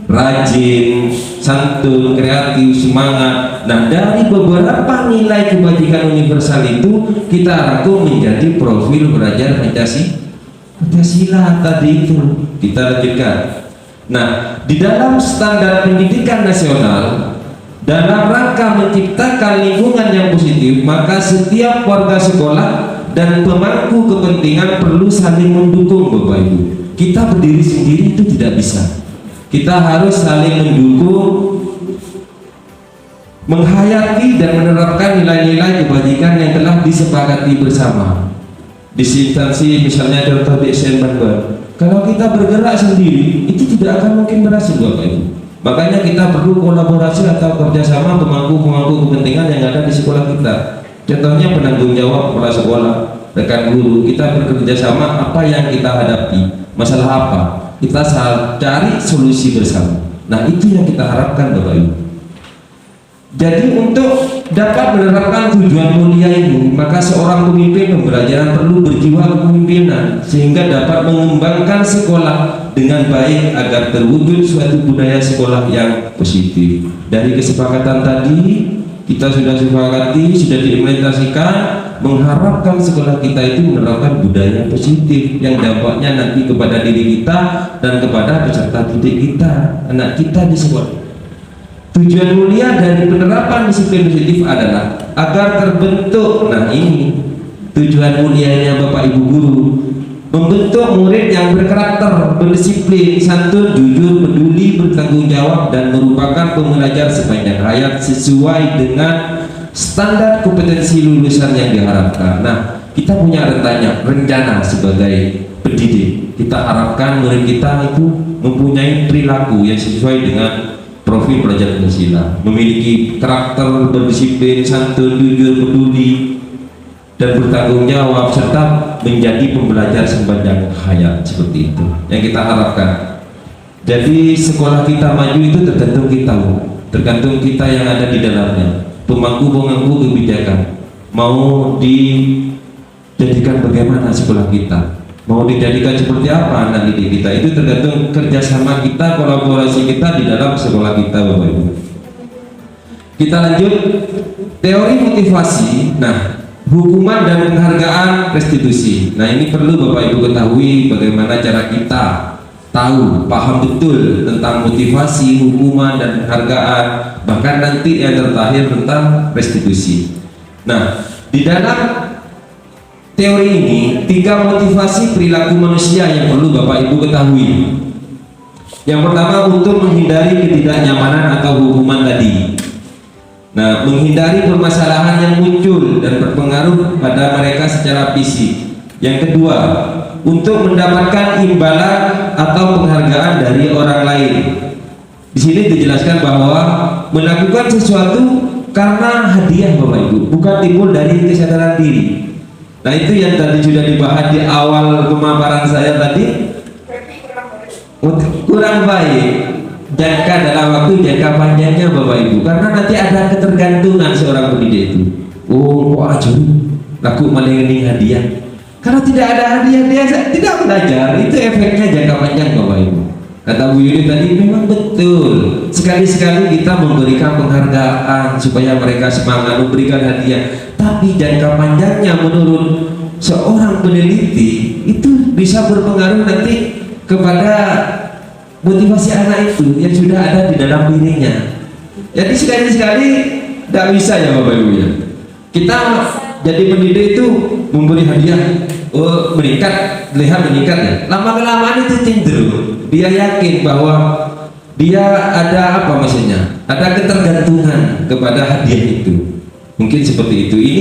F: Rajin, santun, kreatif, semangat. Nah, dari beberapa nilai kebajikan universal itu kita rangkum menjadi profil pelajar Pancasila tadi itu. Kita lanjutkan. Nah, di dalam standar pendidikan nasional, dalam rangka menciptakan lingkungan yang positif, maka setiap warga sekolah dan pemangku kepentingan perlu saling mendukung Bapak Ibu. Kita berdiri sendiri itu tidak bisa. Kita harus saling mendukung, menghayati dan menerapkan nilai-nilai kebajikan yang telah disepakati bersama. Di instansi misalnya contoh di SDN Banban, kalau kita bergerak sendiri itu tidak akan mungkin berhasil Bapak Ibu. Makanya kita perlu kolaborasi atau kerjasama pemangku-pemangku kepentingan yang ada di sekolah kita. Contohnya penanggung jawab kepala sekolah, rekan guru, kita bekerja sama apa yang kita hadapi, masalah apa, kita cari solusi bersama. Nah, itu yang kita harapkan Bapak Ibu. Jadi untuk dapat menerapkan tujuan mulia ini, maka seorang pemimpin pembelajaran perlu berjiwa kepemimpinan sehingga dapat mengembangkan sekolah dengan baik agar terwujud suatu budaya sekolah yang positif. Dari kesepakatan tadi kita sudah sepakati, sudah diimplementasikan, mengharapkan sekolah kita itu menerapkan budaya positif yang dampaknya nanti kepada diri kita dan kepada peserta didik kita, anak kita di sekolah. Tujuan mulia dari penerapan disiplin positif adalah agar terbentuk, nah ini tujuan mulianya Bapak Ibu guru, membentuk murid yang berkarakter, berdisiplin, santun, jujur, peduli, bertanggung jawab dan merupakan pembelajar sepanjang hayat sesuai dengan standar kompetensi lulusan yang diharapkan. Nah, kita punya rencana sebagai pendidik. Kita harapkan murid kita itu mempunyai perilaku yang sesuai dengan profil pelajar Pancasila, memiliki karakter, berdisiplin, santun, jujur, peduli, dan bertanggung jawab serta menjadi pembelajar sepanjang hayat, seperti itu yang kita harapkan. Jadi sekolah kita maju itu tergantung kita, Bu. Tergantung kita yang ada di dalamnya. Pemangku kebijakan mau dijadikan bagaimana sekolah kita, mau dijadikan seperti apa anak didik kita, itu tergantung kerjasama kita, kolaborasi kita di dalam sekolah kita, Bapak Ibu. Kita lanjut teori motivasi. Nah, hukuman dan penghargaan restitusi. Nah, ini perlu Bapak Ibu ketahui bagaimana cara kita tahu, paham betul tentang motivasi, hukuman dan penghargaan, bahkan nanti yang terakhir tentang restitusi. Nah, di dalam teori ini 3 motivasi perilaku manusia yang perlu Bapak Ibu ketahui. Yang pertama, untuk menghindari ketidaknyamanan atau hukuman tadi. Nah, menghindari permasalahan yang muncul dan berpengaruh pada mereka secara fisik. Yang kedua, untuk mendapatkan imbalan atau penghargaan dari orang lain. Di sini dijelaskan bahwa melakukan sesuatu karena hadiah, Bapak Ibu, bukan timbul dari kesadaran diri. Nah, itu yang tadi sudah dibahas di awal pemaparan saya tadi. Kurang baik jangka dalam waktu jangka panjangnya, Bapak Ibu, karena nanti ada ketergantungan seorang pendidik itu. Oh, kok aja laku maling hadiah. Kalau tidak ada hadiah dia tidak belajar. Itu efeknya jangka panjang, Bapak Ibu. Kata Bu Yuli tadi memang betul. Sekali-sekali kita memberikan penghargaan supaya mereka semangat memberikan hadiah. Tapi jangka panjangnya menurut seorang peneliti itu bisa berpengaruh nanti kepada motivasi anak itu yang sudah ada di dalam dirinya. Jadi sekali-sekali tidak bisa ya, Bapak Ibu ya. Kita jadi pendidik itu memberi hadiah, oh meningkat, lihat meningkat ya. Lama-kelamaan itu cenderung dia yakin bahwa dia ada apa maksudnya, ada ketergantungan kepada hadiah itu. Mungkin seperti itu. Ini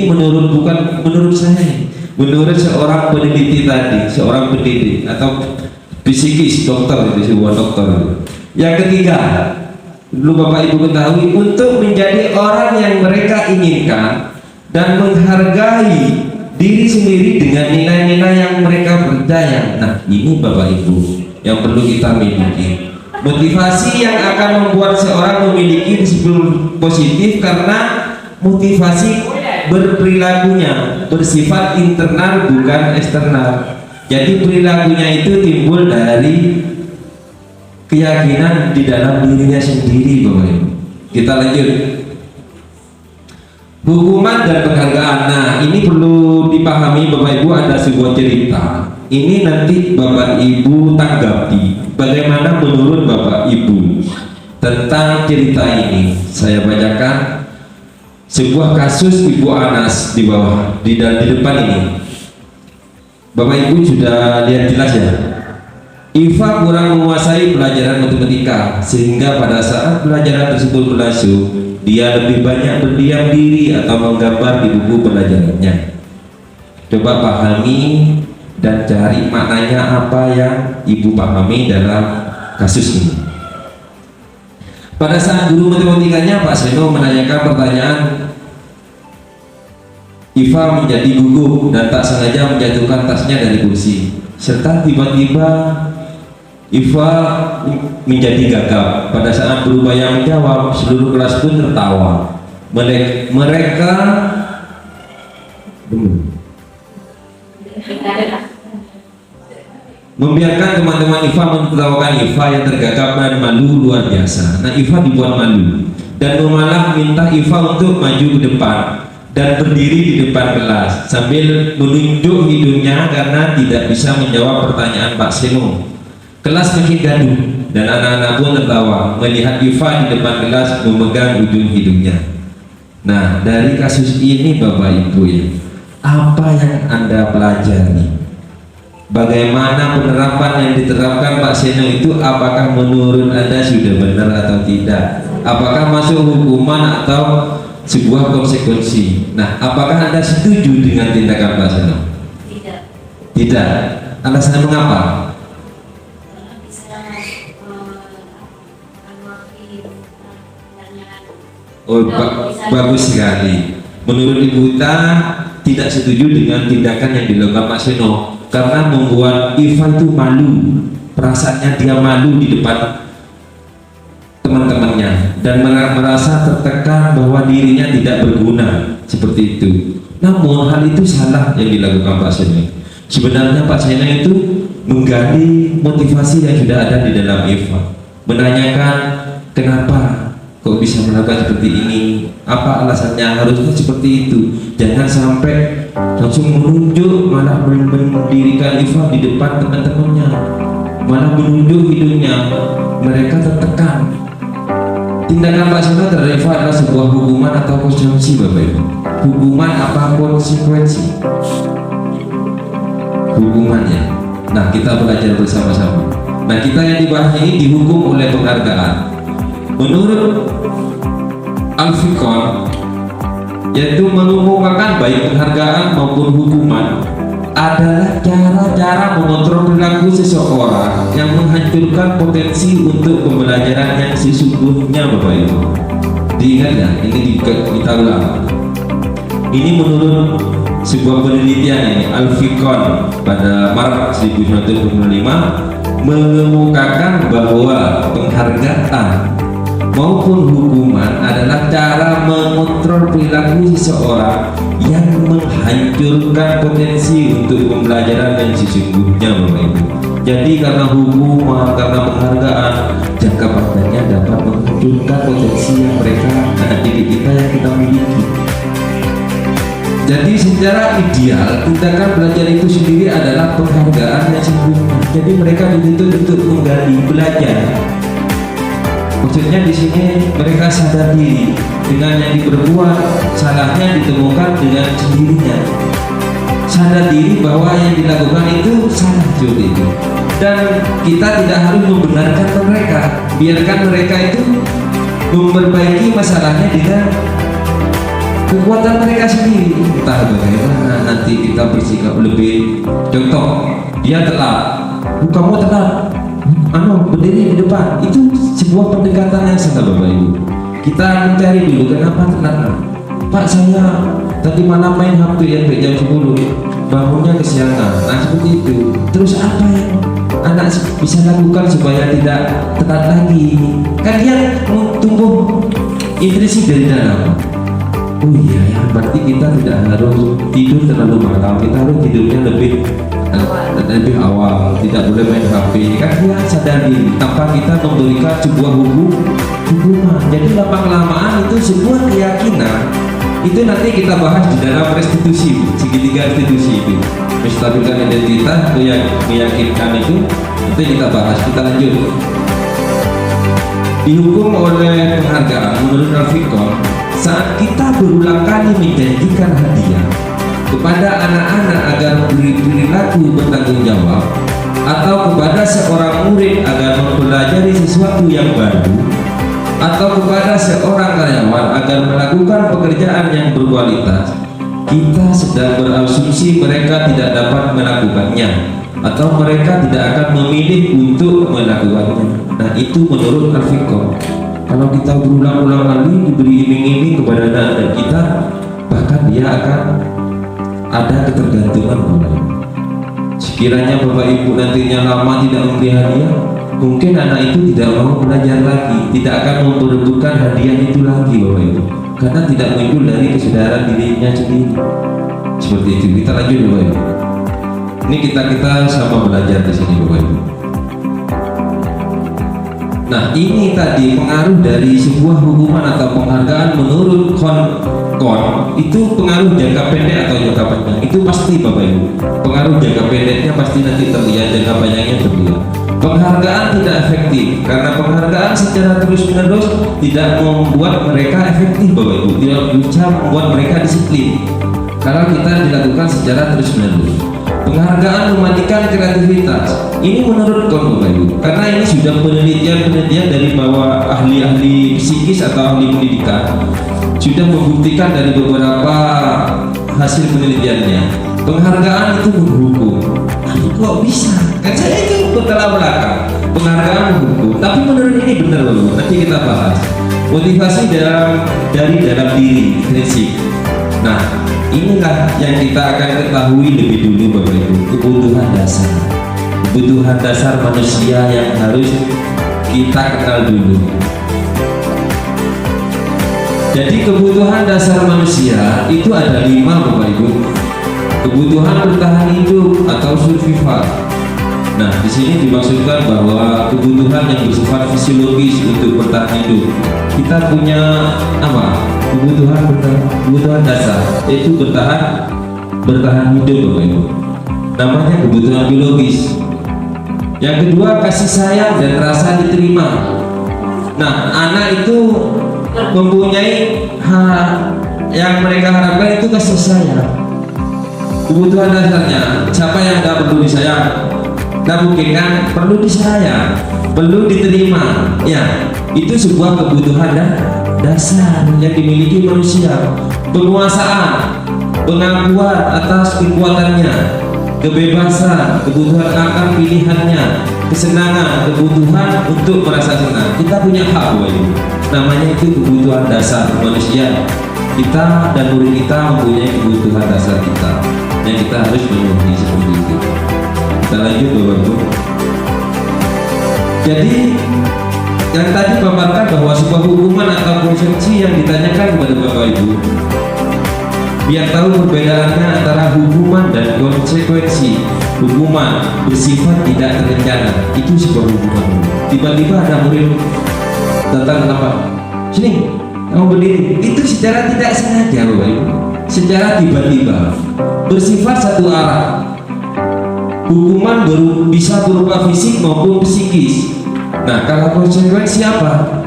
F: bukan menurut saya, menurut seorang peneliti tadi, seorang pendidik atau fisikis, dokter itu, sebuah dokter. Yang ketiga, dulu Bapak Ibu ketahui, untuk menjadi orang yang mereka inginkan dan menghargai diri sendiri dengan nilai-nilai yang mereka percaya. Nah, ini Bapak Ibu yang perlu kita miliki. Motivasi yang akan membuat seorang memiliki disiplin positif karena motivasi berperilakunya bersifat internal bukan eksternal. Jadi perilakunya itu timbul dari keyakinan di dalam dirinya sendiri, Bapak Ibu. Kita lanjut. Hukuman dan penghargaan. Nah, ini perlu dipahami Bapak Ibu, ada sebuah cerita. Ini nanti Bapak Ibu tanggapi bagaimana menurut Bapak Ibu tentang cerita ini. Saya bacakan sebuah kasus Ibu Anas di bawah, di depan ini. Bapak Ibu sudah lihat jelas ya. Iva kurang menguasai pelajaran matematika sehingga pada saat pelajaran tersebut berlangsung dia lebih banyak berdiam diri atau menggambar di buku pelajarannya. Coba pahami dan cari maknanya apa yang Ibu pahami dalam kasus ini. Pada saat guru matematikanya Pak Seno menanyakan pertanyaan, Iva menjadi gugup dan tak sengaja menjatuhkan tasnya dari kursi, serta tiba-tiba Iva menjadi gagap. Pada saat berupaya menjawab, seluruh kelas pun tertawa. Mereka membiarkan teman-teman Iva menertawakan Iva yang tergagap dan malu luar biasa. Nah, Iva dibuat malu dan malah minta Iva untuk maju ke depan dan berdiri di depan kelas sambil menunjuk hidungnya karena tidak bisa menjawab pertanyaan Pak Seno. Kelas makin gaduh dan anak-anak pun tertawa melihat Iva di depan kelas memegang ujung hidungnya. Nah, dari kasus ini Bapak Ibu ya, apa yang Anda pelajari? Bagaimana penerapan yang diterapkan Pak Seno itu, apakah menurut Anda sudah benar atau tidak? Apakah masuk hukuman atau sebuah konsekuensi? Nah, apakah Anda setuju dengan tindakan Pak Seno?
E: Tidak.
F: Tidak. Alasannya mengapa? Oh, bagus sekali. Menurut Ibu Ta tidak setuju dengan tindakan yang dilakukan Pak Seno karena membuat Iva itu malu perasaannya dia malu di depan teman-temannya dan merasa tertekan bahwa dirinya tidak berguna seperti itu. Namun hal itu salah yang dilakukan Pak Seno. Sebenarnya Pak Seno itu menggali motivasi yang sudah ada di dalam Eva, menanyakan kenapa kok bisa melakukan seperti ini, apa alasannya, harusnya seperti itu. Jangan sampai langsung menunjuk, malah mendirikan Eva di depan teman-temannya, malah menunjuk hidungnya. Mereka tertekan. Tindakan Pak Seno terhadap Eva adalah sebuah hukuman atau konsekuensi, Bapak Ibu. Hukuman apa konsekuensi? Hukumannya. Nah, kita belajar bersama-sama. Nah, kita yang dibahas ini dihukum oleh penghargaan. Menurut Al-Fiqh, yaitu mengumumkan baik penghargaan maupun hukuman adalah cara-cara mengontrol perilaku seseorang yang menghancurkan potensi untuk pembelajaran yang sesungguhnya, Bapak Ibu. Diingat ya, ini kita ulang. Ini menurut sebuah penelitian ini, Al-Fiqh pada Maret 1995 mengemukakan bahwa penghargaan maupun hukuman adalah cara mengontrol perilaku seseorang yang menghancurkan potensi untuk pembelajaran yang sesungguhnya, Bapak Ibu. Jadi karena hukuman, karena penghargaan, jangka panjangnya dapat menghancurkan potensi yang mereka, anak didik kita yang kita miliki. Jadi secara ideal tindakan belajar itu sendiri adalah penghargaan yang sesungguhnya. Jadi mereka dituntut untuk menggali, belajar. Maksudnya di sini mereka sadar diri dengan yang diperbuat, salahnya ditemukan dengan sendirinya. Sadar diri bahwa yang dilakukan itu salah seperti itu. Dan kita tidak harus membenarkan mereka, biarkan mereka itu memperbaiki masalahnya dengan kekuatan mereka sendiri. Entah bagaimana nanti kita bersikap lebih. Contoh, dia telat, kamu telat, berdiri di depan, itu sebuah pendekatan yang salah, Bapak Ibu. Kita mencari dulu kenapa telat. Pak, saya tadi malam main HP sampai jam 10, bangunnya kesiangan. Nah seperti itu. Terus apa yang anak bisa lakukan supaya tidak telat lagi? Kan dia tumbuh intuisi dari dalam. Oh iya ya, berarti kita tidak harus tidur terlalu malam, kita harus tidurnya lebih awal, tidak boleh main HP. Kan dia sadar diri tanpa kita memberikan sebuah hukuman. Jadi lama-kelamaan itu sebuah keyakinan. Itu nanti kita bahas di dalam restitusi, segitiga restitusi itu. Menstabilkan identitas, meyakinkan itu, nanti kita bahas. Kita lanjut. Dihukum oleh penghargaan menurut Al-Fiqh saat kita berulang kali menjanjikan hadiah kepada anak-anak agar perilaku bertanggung jawab, atau kepada seorang murid agar mempelajari sesuatu yang baru, atau kepada seorang karyawan agar melakukan pekerjaan yang berkualitas, kita sedang berasumsi mereka tidak dapat melakukannya atau mereka tidak akan memilih untuk melakukannya. Nah itu menurut Al-Fiqh. Kalau kita berulang-ulang kali diberi iming-iming kepada anak kita, bahkan dia akan ada ketergantungan mulai. Sekiranya Bapak Ibu nantinya lama tidak memberi hadiah, mungkin anak itu tidak mau belajar lagi, tidak akan memperebutkan hadiah itu lagi, Bapak Ibu, karena tidak muncul dari kesadaran dirinya sendiri. Seperti itu. Kita lanjut, Bapak Ibu. Ini kita sama belajar di sini, Bapak Ibu. Nah, ini tadi pengaruh dari sebuah hukuman atau penghargaan menurut kon itu pengaruh jangka pendek atau jangka panjang. Itu pasti, Bapak Ibu. Pengaruh jangka pendeknya pasti nanti terlihat, jangka panjangnya terlihat. Penghargaan tidak efektif karena penghargaan secara terus-menerus tidak membuat mereka efektif, Bapak Ibu. Tidak bisa membuat mereka disiplin kalau kita dilakukan secara terus-menerus. Penghargaan mematikan kreativitas. Ini menurut kon, Bapak Ibu, karena ini sudah penelitian dari bahwa ahli-ahli psikis atau ahli pendidikan sudah membuktikan dari beberapa hasil penelitiannya. Penghargaan itu menghukum. Kok bisa? Kan saya itu bertolak belakang. Penghargaan menghukum. Tapi menurut ini benar, Bapak. Nanti kita bahas motivasi dari dalam diri, prinsip. Nah, inilah yang kita akan ketahui lebih dulu, Bapak Ibu, kebutuhan dasar. kebutuhan dasar manusia yang harus kita kenal dulu. Jadi kebutuhan dasar manusia itu ada 5 Bapak Ibu. Kebutuhan bertahan hidup atau survival. Nah, di sini dimaksudkan bahwa kebutuhan yang bersifat fisiologis untuk bertahan hidup. Kita punya apa? Kebutuhan dasar, yaitu bertahan hidup Bapak Ibu. Namanya kebutuhan biologis. Yang kedua, kasih sayang dan rasa diterima. Nah, anak itu mempunyai hal yang mereka harapkan itu kasih sayang. Kebutuhan dasarnya, siapa yang tidak perlu disayang? Tidak mungkin kan? Perlu disayang, perlu diterima. Ya, itu sebuah kebutuhan dasar yang dimiliki manusia. Penguasaan, pengakuan atas kekuatannya, kebebasan, kebutuhan akan pilihannya, kesenangan, kebutuhan untuk merasa senang. Kita punya hak Bapak Ibu. Namanya itu kebutuhan dasar manusia. Kita dan murid kita mempunyai kebutuhan dasar kita yang kita harus memenuhi seperti itu. Kita lanjut Bapak Ibu. Jadi yang tadi paparkan bahwa sebuah hukuman atau konsekuensi yang ditanyakan kepada Bapak Ibu, biar tahu perbedaannya antara hukuman dan konsekuensi. Hukuman bersifat tidak terencana, itu sebuah hukuman. Tiba-tiba ada murid datang, kenapa? Sini, kamu berdiri. Itu secara tidak sengaja Bapak Ibu, secara tiba-tiba, bersifat satu arah. Hukuman bisa berupa fisik maupun psikis. Nah, kalau konsekuensi apa?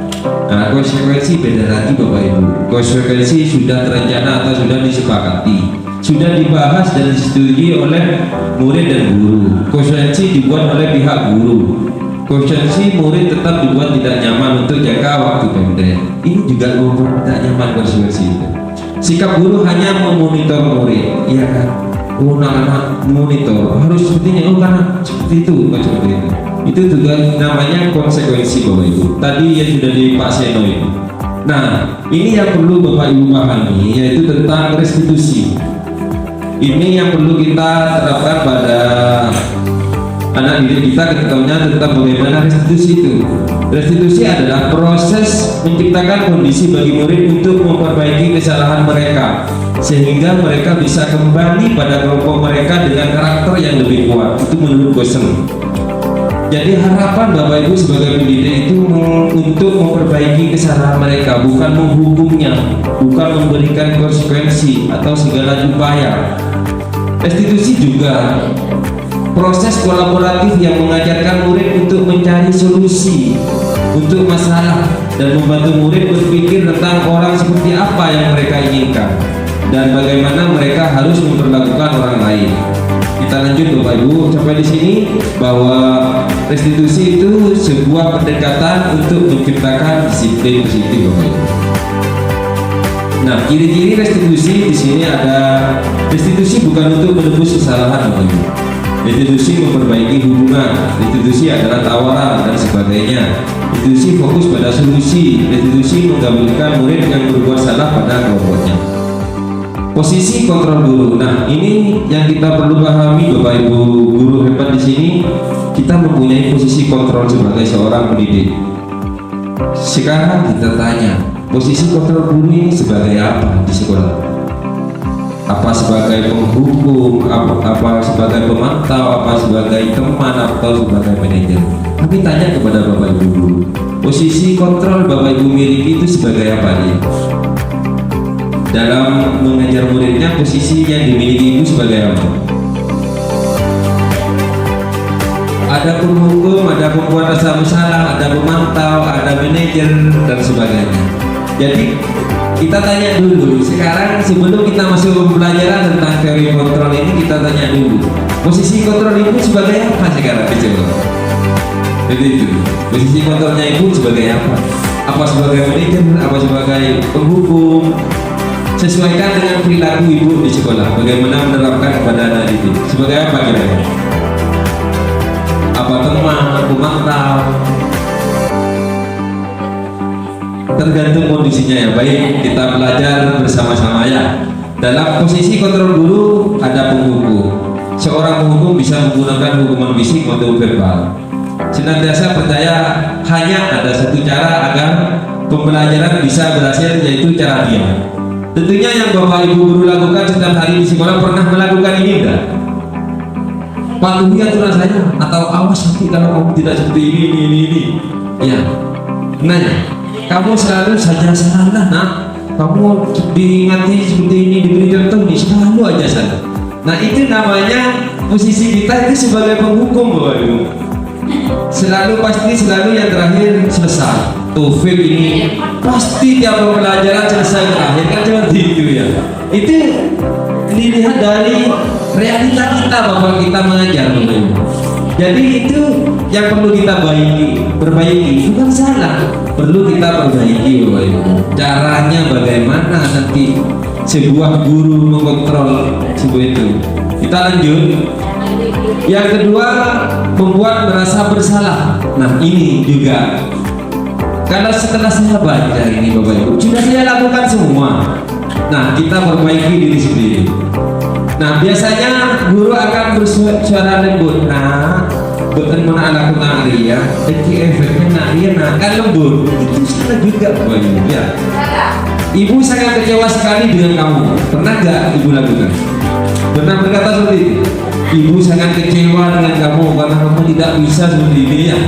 F: Nah, konsekuensi beda lagi Bapak Ibu. Konsekuensi sudah terencana atau sudah disepakati, sudah dibahas dan disetujui oleh murid dan guru. Konsekuensi dibuat oleh pihak guru. Konsekuensi murid tetap dibuat tidak nyaman untuk jangka waktu pendek. Ini juga membuat tidak nyaman konsekuensi itu. Sikap guru hanya memonitor murid, iya kan? Oh, anak-anak monitor harus seperti ini, oh karena seperti itu, bukan seperti itu. Itu juga namanya konsekuensi Bapak Ibu. Tadi yang sudah di Pak Seno itu. Nah, ini yang perlu Bapak Ibu pahami, yaitu tentang restitusi. Ini yang perlu kita terapkan pada anak didik kita ketika tentang bagaimana restitusi itu. Restitusi adalah proses menciptakan kondisi bagi murid untuk memperbaiki kesalahan mereka, sehingga mereka bisa kembali pada kelompok mereka dengan karakter yang lebih kuat. Itu menurut Gosen. Jadi harapan Bapak Ibu sebagai pendidik itu untuk memperbaiki kesalahan mereka, bukan menghukumnya, bukan memberikan konsekuensi atau segala upaya. Restitusi juga proses kolaboratif yang mengajarkan murid untuk mencari solusi untuk masalah dan membantu murid berpikir tentang orang seperti apa yang mereka inginkan dan bagaimana mereka harus memperlakukan orang lain. Kita lanjut Bapak Ibu sampai di sini bahwa restitusi itu sebuah pendekatan untuk menciptakan disiplin positif Bapak Ibu. Nah, ciri-ciri restitusi di sini ada restitusi bukan untuk menebus kesalahan Bapak Ibu. Restitusi memperbaiki hubungan, restitusi adalah tawaran dan sebagainya. Restitusi fokus pada solusi, restitusi menggabungkan murid yang berbuat salah pada kelompoknya. Posisi kontrol guru. Nah, ini yang kita perlu pahami Bapak Ibu guru hebat di sini. Kita mempunyai posisi kontrol sebagai seorang pendidik. Sekarang kita tanya, posisi kontrol guru ini sebagai apa di sekolah? Apa sebagai penghukum, apa sebagai pemantau, apa sebagai teman, atau sebagai manajer? Tapi tanya kepada Bapak Ibu guru, posisi kontrol Bapak Ibu miliki itu sebagai apa nih? Dalam mengajar muridnya, posisi yang dimiliki itu sebagai apa? Ada penghukum, ada pembuat rasa bersalah, ada pemantau, ada manajer dan sebagainya. Jadi kita tanya dulu, sekarang sebelum kita masuk ke pembelajaran tentang teori kontrol ini, kita tanya dulu, posisi kontrol itu sebagai apa sekarang? Coba. Jadi itu, posisi kontrolnya itu sebagai apa? Apa sebagai manajer, apa sebagai penghukum? Sesuaikan dengan perilaku ibu di sekolah, bagaimana menerapkan kepada anak itu. Sebagai apa kira-kira? Apa teman, pemantau? Tergantung kondisinya ya. Baik, kita belajar bersama-sama ya. Dalam posisi kontrol guru ada penghukum.
C: seorang penghukum bisa menggunakan hukuman fisik maupun verbal. Senantiasa percaya hanya ada satu cara agar pembelajaran bisa berhasil, yaitu cara diam. Tentunya yang Bapak Ibu guru lakukan setiap hari di sekolah pernah melakukan ini enggak? Patuhi aturan saya, atau awas nanti kalau kamu tidak seperti ini. Ya, nanya, kamu selalu saja salah, nah, kamu diingati seperti ini, diberi contoh nih, selalu aja salah. Nah itu namanya posisi kita itu sebagai penghukum, Bapak Ibu. Selalu yang terakhir selesai. Taufik ini pasti tiap pembelajaran selesai terakhir, kan seperti itu ya. Itu dilihat dari realita kita bahwa kita mengajar, Bapak Ibu. Jadi itu yang perlu kita perbaiki, bukan salah, perlu kita perbaiki, Bapak Ibu. Caranya bagaimana nanti sebuah guru mengontrol sebuah itu. Kita lanjut. Yang kedua, membuat merasa bersalah. Nah ini juga, karena setelah saya baca ini Bapak Ibu, sudah saya lakukan semua. Nah kita perbaiki diri sendiri. Nah biasanya guru akan bersuara lembut. Nah bukan mana anakku nari ya, jadi efeknya nari kan lembut. Itu salah juga Bapak Ibu ya. Ibu sangat kecewa sekali dengan kamu. Pernah gak ibu lakukan? Pernah berkata seperti itu? Ibu sangat kecewa dengan kamu karena kamu tidak bisa seperti ini ya.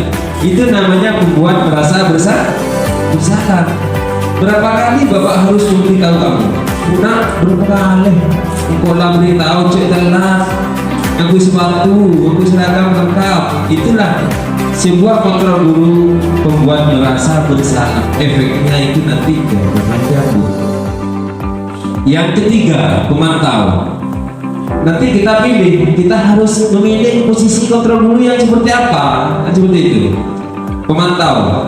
C: Itu namanya membuat merasa bersalah. Berapa kali Bapak harus memberitahu kamu? Nak, berapa kali? Engkau lah beritahu cek telat. Aku sepatu, aku seragam lengkap. Itulah sebuah kontrol guru membuat merasa bersalah. Efeknya itu nanti jangan jauh. Yang ketiga, pemantau. Nanti kita pilih, kita harus memilih posisi kontrol guru yang seperti apa, seperti itu. Pemantau,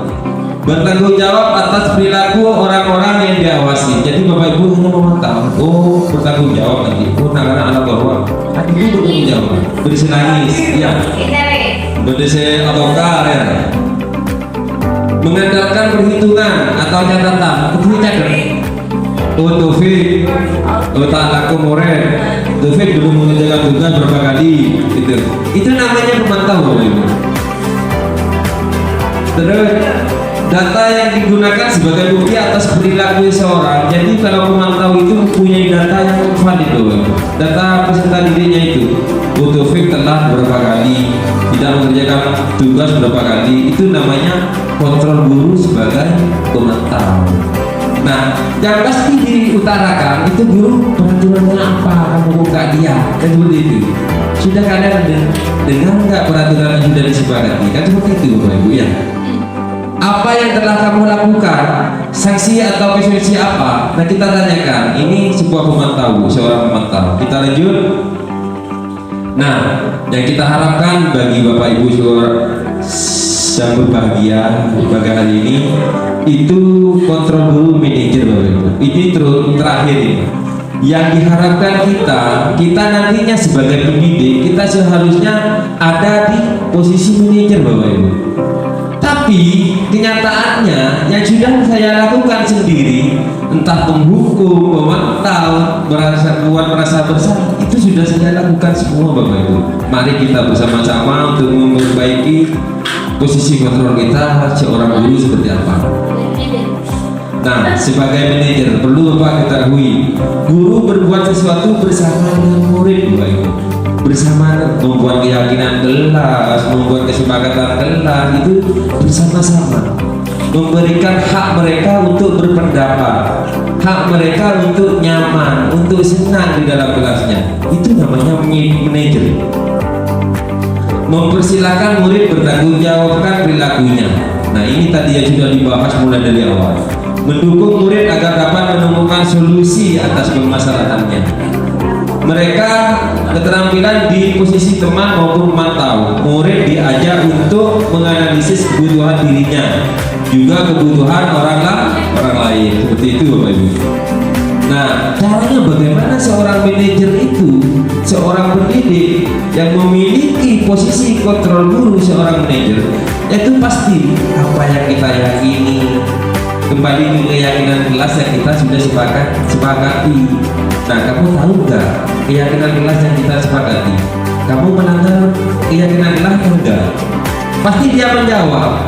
C: bertanggung jawab atas perilaku orang-orang yang diawasi. Jadi Bapak Ibu hanya memantau. Oh, bertanggung jawab nanti. Oh, anak-anak bawah. Adik itu bertanggung jawab. Berisi nangis, ya. Berisi otokar, ya. Mengandalkan perhitungan atau catatan. Itu catat. Oh Taufik, oh tak laku murid. Taufik belum mengerjakan tugas berapa kali, gitu. Itu namanya pemantau, Bapak Ibu. Terus data yang digunakan sebagai bukti atas perilaku seseorang. Jadi kalau pemantau itu mempunyai data yang valid, Bapak Ibu. Data peserta didiknya itu. Oh Taufik telah berapa kali, tidak mengerjakan tugas berapa kali. Itu namanya kontrol guru sebagai pemantau. Nah, yang pasti diutarakan itu guru peraturannya apa, kamu buka dia, kan seperti itu. Sudah kadang dengar nggak peraturan yang sudah disepakati, kan seperti itu Bapak Ibu ya. Apa yang telah kamu lakukan, sanksi atau konsekuensi apa? Nah kita tanyakan, ini sebuah pemantau, seorang pemantau. Kita lanjut. Nah, yang kita harapkan bagi Bapak Ibu yang berbahagia pada hari ini itu kontrol guru manajer, Bapak Ibu. Ini terakhir ini. Yang diharapkan kita nantinya sebagai pendidik, kita seharusnya ada di posisi manajer, Bapak Ibu. Tapi kenyataannya yang sudah saya lakukan sendiri, entah menghukum, memantau, merasa bersalah, itu sudah saya lakukan semua, Bapak Ibu. Mari kita bersama-sama untuk memperbaiki posisi kontrol kita seorang guru seperti apa. Nah, sebagai manajer perlu Bapak ketahui, guru berbuat sesuatu bersama dengan murid, Bapak Ibu. Bersama membuat keyakinan kelas, membuat kesepakatan kelas, itu bersama-sama. Memberikan hak mereka untuk berpendapat, hak mereka untuk nyaman, untuk senang di dalam kelasnya. Itu namanya manajer. Mempersilahkan murid bertanggung jawabkan perilakunya. Nah ini tadi yang sudah dibahas mulai dari awal. Mendukung murid agar dapat menemukan solusi atas permasalahannya. Mereka keterampilan di posisi teman maupun pemantau. Murid diajak untuk menganalisis kebutuhan dirinya, juga kebutuhan orang lain. Seperti itu Bapak Ibu. Nah, caranya bagaimana seorang manajer itu, seorang pendidik yang memiliki posisi kontrol guru seorang manajer, itu pasti apa yang kita yakini, kembali ke keyakinan kelas yang kita sudah sepakati. Nah, kamu tahu nggak keyakinan kelas yang kita sepakati?
F: kamu melanggar keyakinan kelas atau enggak? Pasti dia menjawab,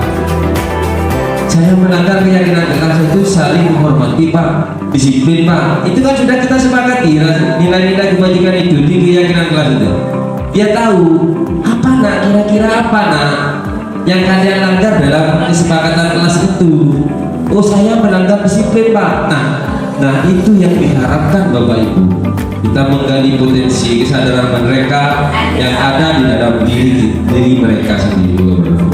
F: saya melanggar keyakinan kelas itu saling menghormati Pak, disiplin Pak. Itu kan sudah kita sepakati nilai-nilai kebajikan itu di keyakinan kelas itu. Dia tahu apa nak, kira-kira apa nak yang kalian langgar dalam kesepakatan kelas itu. Oh, saya melanggar disiplin Pak. Nah itu yang diharapkan Bapak Ibu. Kita menggali potensi kesadaran mereka yang ada di dalam diri mereka sendiri, Bapak Ibu.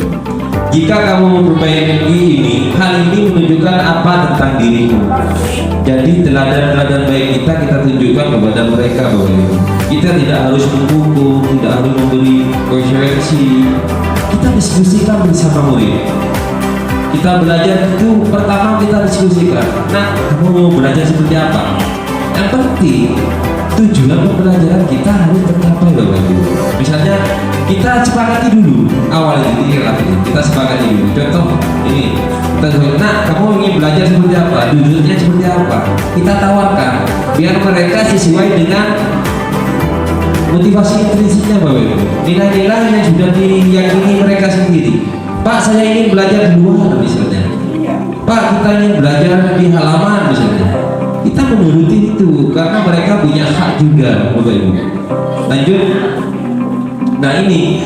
F: Jika kamu memperbaiki ini, hal ini menunjukkan apa tentang dirimu. Jadi teladan-teladan baik kita tunjukkan kepada mereka, Bapak Ibu. Kita tidak harus menghukum, tidak harus memberi konsekuensi. Kita diskusikan bersama murid. Kita belajar itu pertama kita diskusikan. Nah, kamu mau belajar seperti apa? Yang penting tujuan pembelajaran kita harus tercapai, Bapak Ibu. Misalnya kita sepakati dulu awal ini, kita sepakati dulu. Contoh ini, kita nah kamu ingin belajar seperti apa? Duduknya seperti apa? Kita tawarkan biar mereka sesuai dengan motivasi intrinsiknya, Bapak Ibu. Nilai-nilai yang sudah diyakini mereka sendiri. Pak, saya ingin belajar di luar misalnya. Pak, kita ingin belajar di halaman misalnya. Kita menuruti itu karena mereka punya hak juga, Bapak Ibu. Lanjut. Nah ini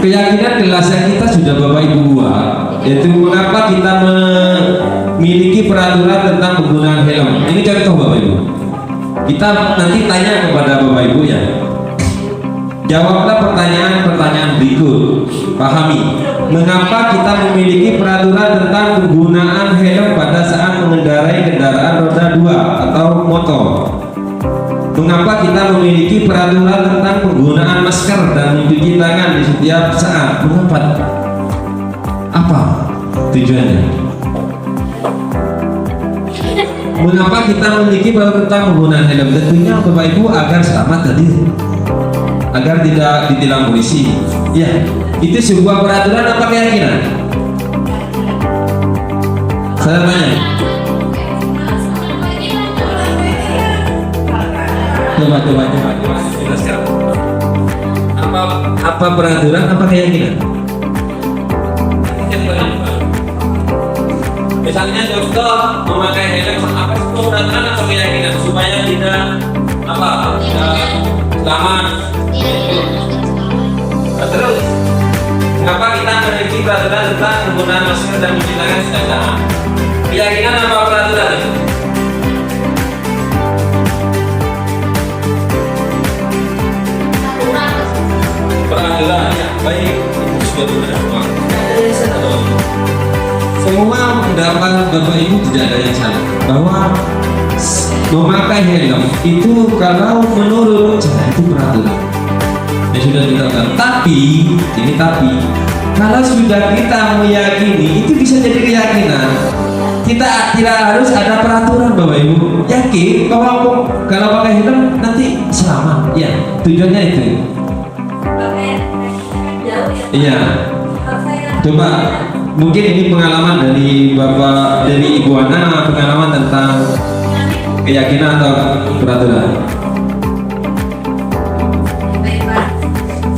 F: keyakinan kelas yang kita sudah Bapak Ibu buat, yaitu mengapa kita memiliki peraturan tentang penggunaan helm. Ini contoh Bapak Ibu. Kita nanti tanya kepada Bapak Ibu ya. Jawablah pertanyaan-pertanyaan berikut. Pahami, mengapa kita memiliki peraturan tentang penggunaan helm pada saat mengendarai kendaraan roda 2 atau motor? Mengapa kita memiliki peraturan tentang penggunaan masker dan mencuci tangan di setiap saat? Mengapa? Apa tujuannya? Mengapa kita memiliki peraturan tentang penggunaan helm? Tentunya Bapak Ibu agar selamat tadi, agar tidak ditilang polisi. Ya, itu sebuah peraturan apa keyakinan? Saya tanya. Coba. Jelaskan. Apa peraturan? Apa keyakinan? Misalnya contoh memakai helm, apa itu peraturan atau keyakinan supaya tidak selamat. Terus, mengapa kita memiliki peraturan tentang penggunaan masker dan mencuci tangan setiap saat? Keyakinan apa peraturan itu? Peraturan ya, baik. Itu sudah benar. Semua pendapat Bapak Ibu tidak ada yang salah bahwa memakai helm itu kalau menurut saya itu peraturan yang sudah ditetapkan. Tapi kalau sudah kita meyakini itu bisa jadi keyakinan. Kita tidak harus ada peraturan Bapak Ibu. Yakin bahwa kalau pakai helm nanti selamat. Ya, tujuannya itu. Iya. Coba mungkin ini pengalaman dari Bapak, dari Ibu Ana, pengalaman tentang keyakinan atau peraturan.
E: Baik Pak,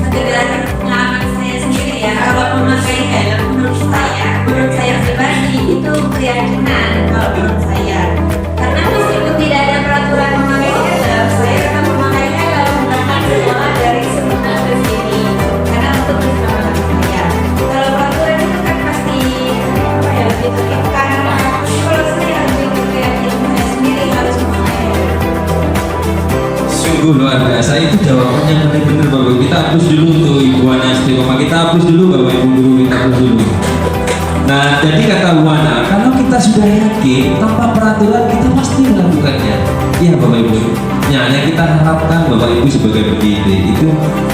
E: sekedar pengalaman saya sendiri ya. Kalau memakai helm menurut saya pribadi itu keyakinan kalau menurut saya. Karena meskipun tidak ada peraturan memakai helm, saya tetap memakai helm bahkan sekolah dari sebelum ke sini karena untuk keselamatan saya. Kalau peraturan itu kan pasti lebih terikat. Kalau saya lebih ke keyakinan saya sendiri harus memakai helm.
F: Sungguh luar biasa, itu jawabannya benar-benar Bapak. Kita hapus dulu untuk Ibu Ana Istiqomah, kita hapus dulu Bapak Ibu guru, kita hapus dulu. Nah, jadi kata Bu Ana, kalau kita sudah yakin tanpa peraturan kita pasti melakukannya. Iya Bapak Ibu. Ya, yang kita harapkan Bapak Ibu sebagai pendidik itu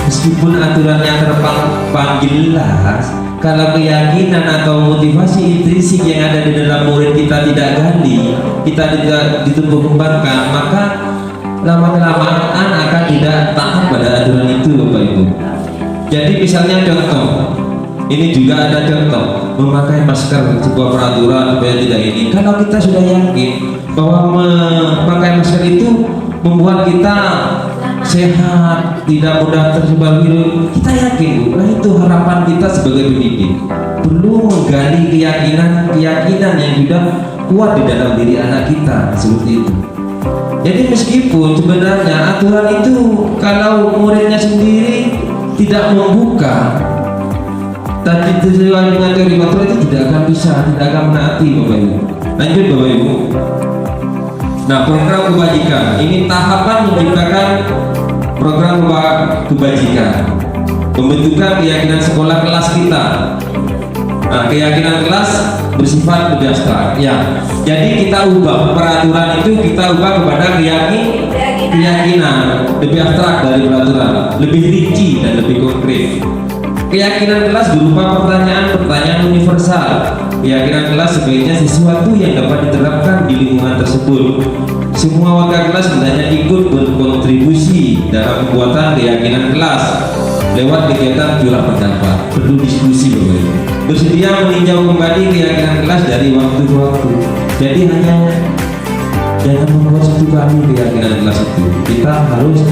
F: meskipun aturannya terpampang jelas, kalau keyakinan atau motivasi intrinsik yang ada di dalam murid kita tidak gali, kita tidak ditumbuh kembangkan, maka lama-kelamaan akan tidak taat pada aturan itu Bapak Ibu. Jadi misalnya contoh, ini juga ada contoh memakai masker, sebuah peraturan supaya tidak ini. Kalau kita sudah yakin bahwa memakai masker itu membuat kita sehat, tidak mudah tersebar virus. Kita yakin Bu, nah itu harapan kita sebagai pendidik. Perlu menggali keyakinan yang sudah kuat di dalam diri anak kita, seperti itu. Jadi meskipun sebenarnya aturan itu kalau muridnya sendiri tidak membuka tadi sesuai dengan teori aturan itu tidak akan bisa, tidak akan menaati Bapak Ibu. Lanjut Bapak Ibu. Nah, program kebajikan ini tahapan menciptakan program kebajikan, pembentukan keyakinan sekolah kelas kita. Nah, keyakinan kelas bersifat lebih abstrak ya. Jadi kita ubah peraturan itu, kita ubah kepada keyakinan lebih abstrak dari peraturan, lebih rinci dan lebih konkret. Keyakinan kelas berupa pertanyaan-pertanyaan universal. Keyakinan kelas sebaiknya sesuatu yang dapat diterapkan di lingkungan tersebut. Semua warga kelas hendaknya ikut berkontribusi dalam pembuatan keyakinan kelas lewat kegiatan jual pendapat. Perlu diskusi Bapak Ibu. Bersedia meninjau kembali keyakinan kelas dari waktu ke waktu. Jadi hanya jangan membuat satu kali keyakinan kelas itu. Kita harus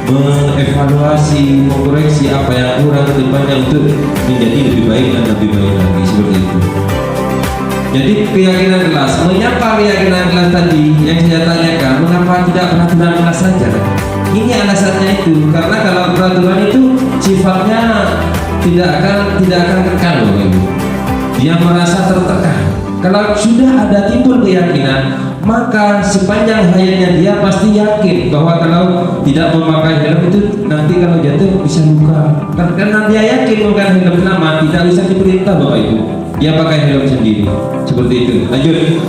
F: mengevaluasi, mengkoreksi apa yang kurang ke depannya untuk menjadi lebih baik dan lebih baik lagi, seperti itu. Jadi keyakinan kelas, mengapa keyakinan kelas tadi yang saya tanyakan, mengapa tidak peraturan kelas saja? Ini alasannya itu, karena kalau peraturan itu sifatnya tidak akan kekal Bapak Ibu. Dia merasa tertekan. Kalau sudah ada timbul keyakinan, maka sepanjang hayatnya dia pasti yakin bahwa kalau tidak memakai helm itu nanti kalau jatuh bisa luka. Karena dia yakin memakai helm lama tidak bisa diperintah Bapak Ibu. Dia pakai helm sendiri. Seperti itu. Lanjut.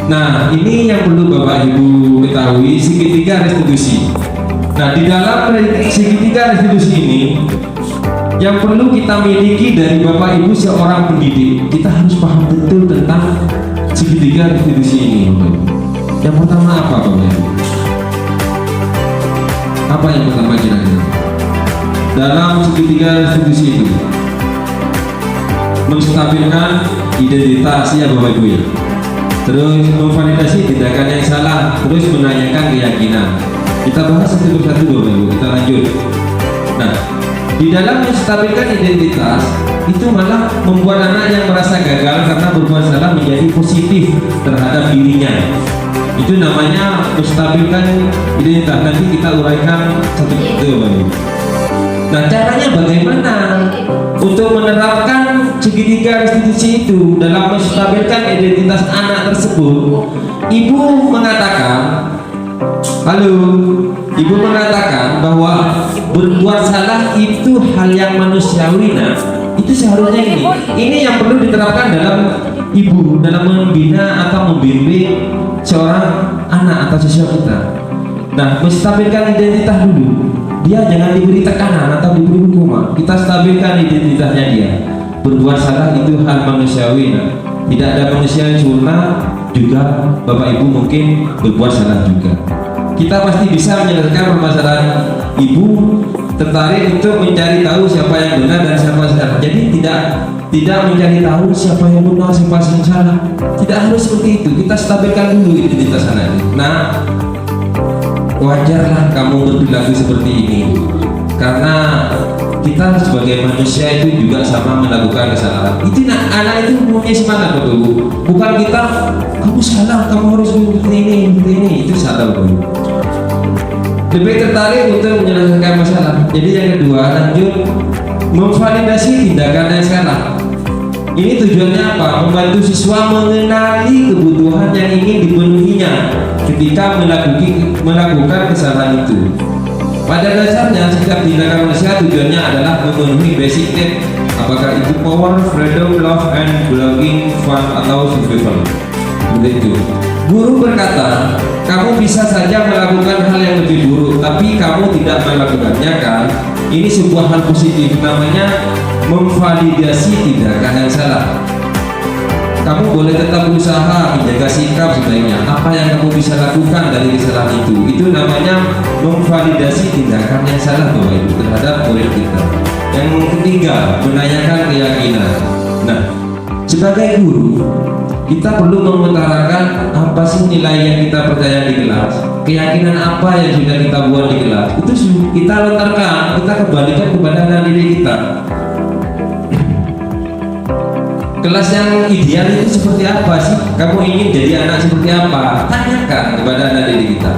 F: Nah, ini yang perlu Bapak Ibu ketahui, segitiga restitusi. Nah, di dalam segitiga restitusi ini yang perlu kita miliki dari Bapak Ibu seorang pendidik, kita harus paham betul tentang segitiga restitusi ini Bapak Ibu. Yang pertama apa Bapak Ibu? Apa yang pertama kira-kira? Dalam segitiga restitusi itu menstabilkan identitas ya Bapak Ibu ya. Terus memvalidasi tindakan yang salah, terus menanyakan keyakinan. Kita bahas satu persatu Bapak Ibu, kita lanjut. Nah, di dalam menstabilkan identitas itu malah membuat anak yang merasa gagal karena berbuat salah menjadi positif terhadap dirinya. Itu namanya menstabilkan identitas. Nanti kita uraikan satu persatu Bapak Ibu. Nah, caranya bagaimana untuk menerapkan segitiga restitusi itu dalam menstabilkan identitas anak tersebut? Ibu mengatakan, halo, ibu mengatakan bahwa berbuat salah itu hal yang manusiawi. Nah, itu seharusnya ini yang perlu diterapkan dalam ibu dalam membina atau membimbing seorang anak atau siswa kita. Nah, menstabilkan identitas dulu. Dia jangan diberi tekanan atau diberi hukuman. Kita stabilkan identitasnya dia. Berbuat salah itu hal manusiawi. Nah, tidak ada manusia yang sempurna. Juga Bapak Ibu mungkin berbuat salah juga. Kita pasti bisa menyelesaikan permasalahan. Ibu tertarik untuk mencari tahu siapa yang benar dan siapa yang salah. Jadi tidak mencari tahu siapa yang benar, siapa yang salah. Tidak harus seperti itu. Kita stabilkan dulu identitas anak. Nah, wajarlah kamu berperilaku seperti ini, karena kita sebagai manusia itu juga sama melakukan kesalahan. Itu anak itu punya semangat Bapak Ibu. Bukan kita, kamu salah, kamu harus seperti ini, itu salah Bapak Ibu. Lebih tertarik untuk menyelesaikan masalah. Jadi yang kedua, lanjut memvalidasi tindakan yang salah. Ini tujuannya apa? Membantu siswa mengenali kebutuhan yang ingin dipenuhinya ketika melakukan kesalahan itu. Pada dasarnya, setiap tindakan manusia tujuannya adalah memenuhi basic need, apakah itu power, freedom, love, and belonging, fun, atau survival. Begitu. Guru berkata, kamu bisa saja melakukan hal yang lebih buruk, tapi kamu tidak melakukannya kan? Ini sebuah hal positif, namanya memvalidasi tindakan yang salah. Kamu boleh tetap berusaha menjaga sikap sebaiknya. Apa yang kamu bisa lakukan dari kesalahan itu? Itu namanya memvalidasi tindakan yang salah Bapak Ibu terhadap murid kita. Yang ketiga, menanyakan keyakinan. Nah, sebagai guru, kita perlu mengutarakan apa sih nilai yang kita percaya di kelas. keyakinan apa yang sudah kita buat di kelas itu kita lontarkan, kita kembalikan kepada anak didik kita. Kelas yang ideal itu seperti apa sih? Kamu ingin jadi anak seperti apa? Tanyakan kepada anak didik kita.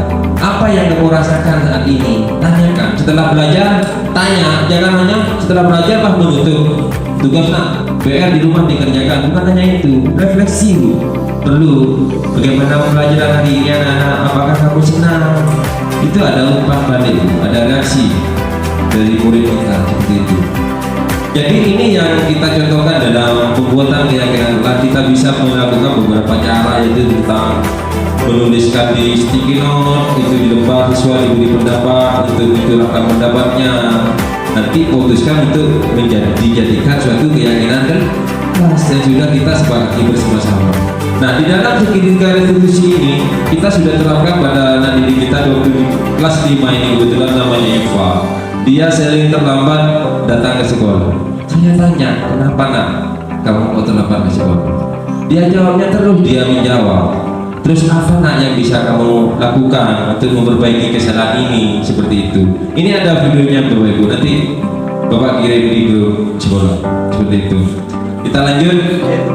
F: Apa yang kamu rasakan saat ini? Tanyakan. Setelah belajar, tanya. Jangan hanya setelah belajar pas menutup tugas PR di rumah dikerjakan. Bukan hanya itu. Refleksi perlu. Bagaimana pembelajaran hari ini anak-anak? Apakah kamu senang? Itu ada umpan balik, ada reaksi dari murid kita seperti itu. Jadi ini yang kita contohkan dalam pembuatan keyakinan kelas. Kita bisa melakukan beberapa cara, yaitu tentang menuliskan di sticky note, itu di depan siswa diberi pendapat, untuk mencurahkan pendapatnya, nanti putuskan untuk dijadikan suatu keyakinan kelas yang sudah kita sepakati bersama-sama. Nah, di dalam seketika restitusi ini kita sudah terapkan pada anak didik kita waktu kelas 5 ini, kebetulan namanya Eva. Dia sering terlambat datang ke sekolah. Saya tanya, kenapa nak kamu mau terlambat ke sekolah? Dia jawabnya terus, dia menjawab. Terus apa nak yang bisa kamu lakukan untuk memperbaiki kesalahan ini? Seperti itu. Ini ada videonya Bapak Ibu, nanti Bapak kirim di grup sekolah. Seperti itu. Kita lanjut.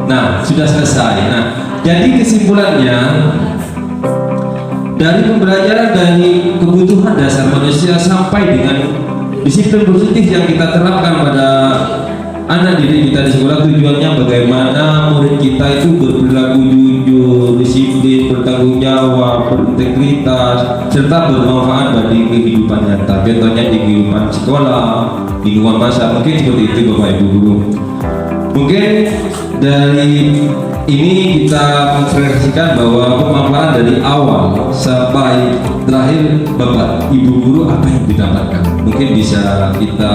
F: Nah, sudah selesai. Nah, jadi kesimpulannya, dari pembelajaran dari kebutuhan dasar manusia sampai dengan disiplin positif yang kita terapkan pada anak didik kita di sekolah, tujuannya bagaimana murid kita itu berperilaku jujur, disiplin, bertanggung jawab, berintegritas, serta bermanfaat bagi kehidupan nyata. Contohnya di kehidupan sekolah, lingkungan masa, mungkin seperti itu Bapak Ibu Guru. Mungkin dari ini kita memperhatikan bahwa pemaparan dari awal sampai terakhir Bapak Ibu Guru apa yang didapatkan mungkin bisa kita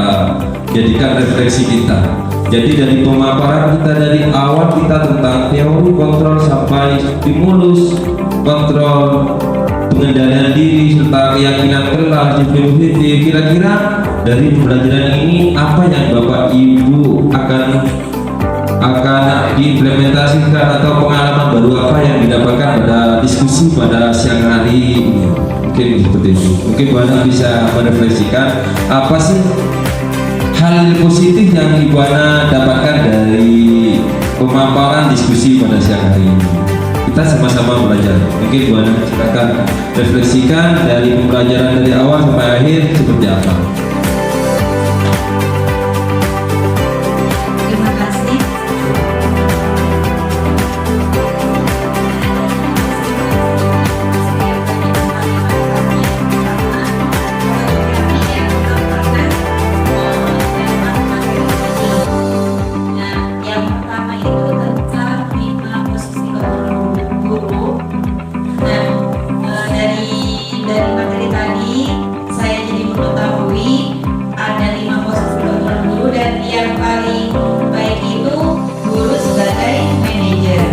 F: jadikan refleksi kita. Jadi dari pemaparan kita dari awal kita tentang teori kontrol sampai stimulus, kontrol, pengendalian diri, serta keyakinan kelas, disiplin positif. Kira-kira dari pembelajaran ini apa yang Bapak Ibu akan diimplementasikan atau pengalaman baru apa yang didapatkan pada diskusi pada siang hari ini? Mungkin seperti itu. Mungkin Bapak bisa merefleksikan apa sih hal positif yang Ibu Ana dapatkan dari pemaparan diskusi pada siang hari ini. Kita sama-sama belajar. Mungkin Bu Ana silakan refleksikan dari pembelajaran dari awal sampai akhir seperti apa.
E: Terima kasih. Yang pertama itu tentang 5 posisi kontrol guru. Nah, dari materi tadi saya jadi mengetahui ada 5 posisi kontrol guru, dan yang paling baik itu guru sebagai manajer.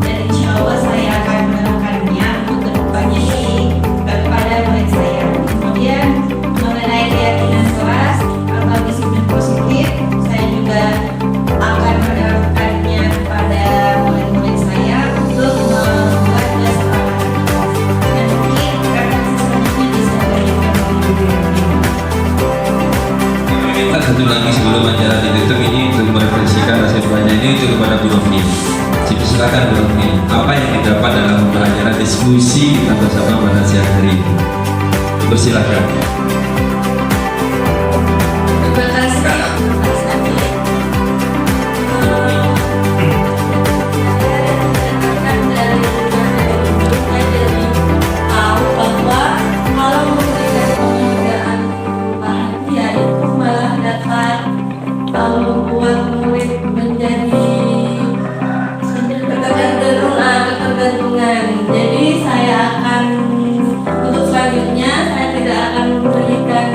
E: Dan insya Allah saya akan melakukannya untuk kedepannya ini kepada murid saya. Kemudian mengenai keyakinan kelas atau disiplin positif, saya juga akan menerapkannya kepada murid-murid saya untuk membuat kelas kelas. Dan mungkin refleksi selanjutnya bisa diberikan oleh Ibu.
C: Kami minta satu lagi sebelum acara ditutup ini untuk merefleksikan hasil pelajaran ini untuk kepada Bu Novi. Silakan Bu Novi, apa yang didapat dalam pembelajaran diskusi kita bersama pada siang hari ini? Persilakan.
A: Terima kasih Mas Adi. Saya jadi tahu bahwa kalau memberikan penghargaan bahagia itu malah dapat membuat murid menjadi ketergantungan. Jadi saya akan untuk selanjutnya saya tidak akan memberikan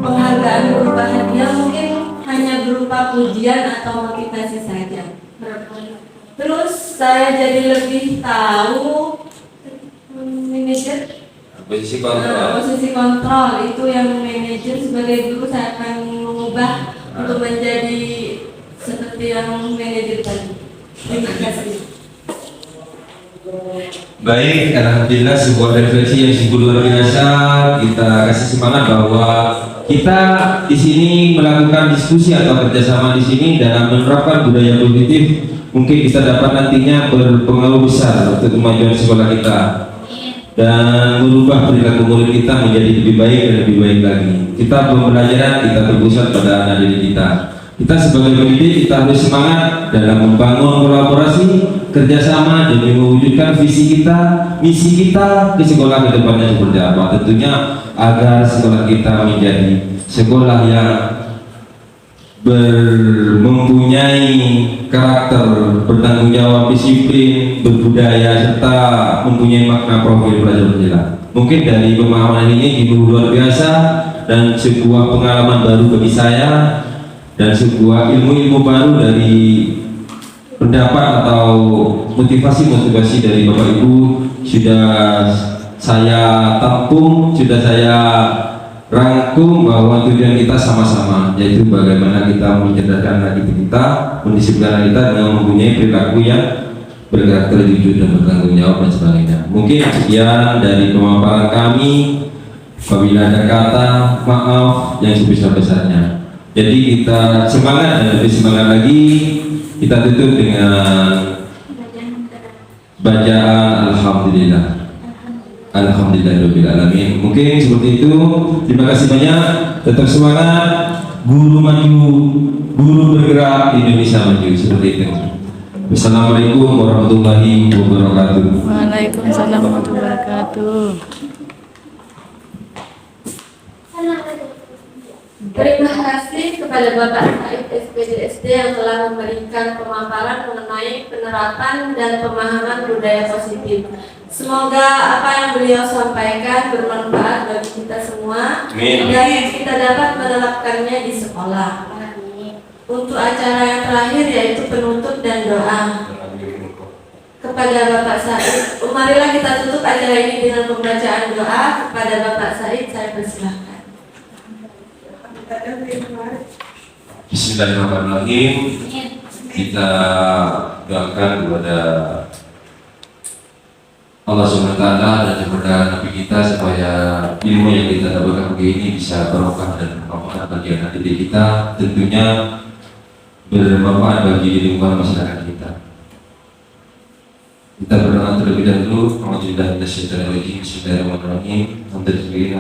A: penghargaan berupa hadiah, mungkin hanya berupa pujian atau motivasi saja. Terus saya jadi lebih tahu manajer
C: Posisi kontrol.
A: posisi kontrol itu yang manajer. Sebagai guru saya akan mengubah untuk menjadi seperti yang manajer tadi. Terima kasih.
C: Baik, alhamdulillah sebuah refleksi yang sungguh luar biasa. Kita kasih semangat bahwa kita di sini melakukan diskusi atau kerjasama di sini dalam menerapkan budaya positif. Mungkin kita dapat nantinya berpengaruh besar untuk kemajuan sekolah kita dan merubah perilaku murid kita menjadi lebih baik dan lebih baik lagi. Kita pembelajaran kita berpusat pada anak didik kita. Kita sebagai pendidik kita harus semangat dalam membangun kolaborasi, kerjasama demi mewujudkan visi kita, misi kita ke sekolah ke depannya seperti apa. Tentunya agar sekolah kita menjadi sekolah yang mempunyai karakter, bertanggung jawab, disiplin, berbudaya, serta mempunyai makna profil pelajar penjelas. Mungkin dari pemahaman ini luar biasa dan sebuah pengalaman baru bagi saya dan sebuah ilmu-ilmu baru dari pendapat atau motivasi-motivasi dari Bapak Ibu sudah saya tampung, sudah saya rangkum bahwa tujuan kita sama-sama, yaitu bagaimana kita mencerdaskan anak didik kita, mendisiplinkan kita dengan mempunyai perilaku yang berkarakter jujur dan bertanggung jawab dan sebagainya. Mungkin sekian dari pemaparan kami. Apabila ada kata maaf yang sebesar-besarnya. Jadi kita semangat dan lebih semangat lagi. Kita tutup dengan bacaan Alhamdulillah. Alhamdulillahirabbil alamin. Mungkin seperti itu. Terima kasih banyak. Tetap semangat. Guru maju, guru bergerak, Indonesia maju. Seperti itu. Wassalamualaikum warahmatullahi wabarakatuh.
D: Waalaikumsalam warahmatullahi wabarakatuh.
A: Terima kasih kepada Bapak Said SPDSD yang telah memberikan pemaparan mengenai penerapan dan pemahaman budaya positif. Semoga apa yang beliau sampaikan bermanfaat bagi kita semua dan kita dapat menerapkannya di sekolah. Untuk acara yang terakhir yaitu penutup dan doa. Kepada Bapak Said, marilah kita tutup acara ini dengan pembacaan doa. Kepada Bapak Said, saya persilahkan.
C: Bismillahirrahmanirrahim. Kita doakan kepada Allah SWT dan kepada Nabi kita supaya ilmu yang kita dapatkan hari ini bisa barokah dan bermanfaat bagi anak didik kita, tentunya bermanfaat bagi lingkungan masyarakat kita. Kita berdoa terlebih dahulu. Alhamdulillah, bismillahirrahmanirrahim. Alhamdulillah,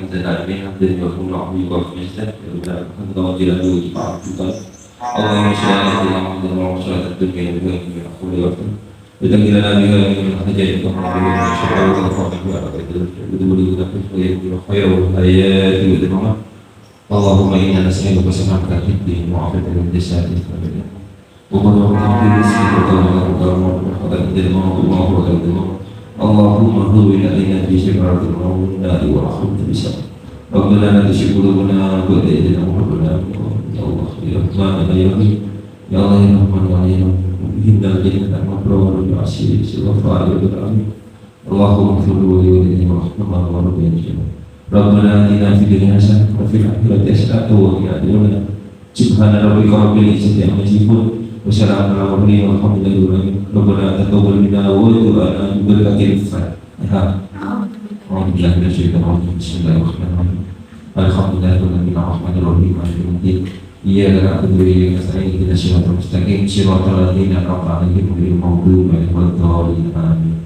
C: Allahumma inna nas'aluka salamata fid-din wa 'afiyatan fil jasadi Allahumma hawwin 'alaina bi shifaatil mawludi wa rahmatil bisa. Rabbana la tuzigh qulubana ba'da idh hadaytana ya Allah ya Rahman ya Rahim ya Allah ya Rahman ya Rahim hindal jannatan mabrur bi asyi silafa'il alamin Allahumma ighfir li wa li wa rahmana Rabbana atina fid dunya hasanah wa fil akhirati hasanah wa qina adzabannar. Subhana rabbika rabbil izzati amma yasifun wa salamun alal mursalin walhamdulillahi rabbil alamin. Rabbana taqabbal minna wa tub 'alaina bi barakatil Fatihah. A'udzubillahi minasyaitonir rajim. Bismillahirrahmanirrahim. Alhamdulillahirabbil alamin maliki yaumiddin. Iyyaka na'budu wa iyyaka nasta'in ihdinas siratal mustaqim siratal ladzina an'amta 'alaihim ghairil maghdubi 'alaihim waladdallin. Amin.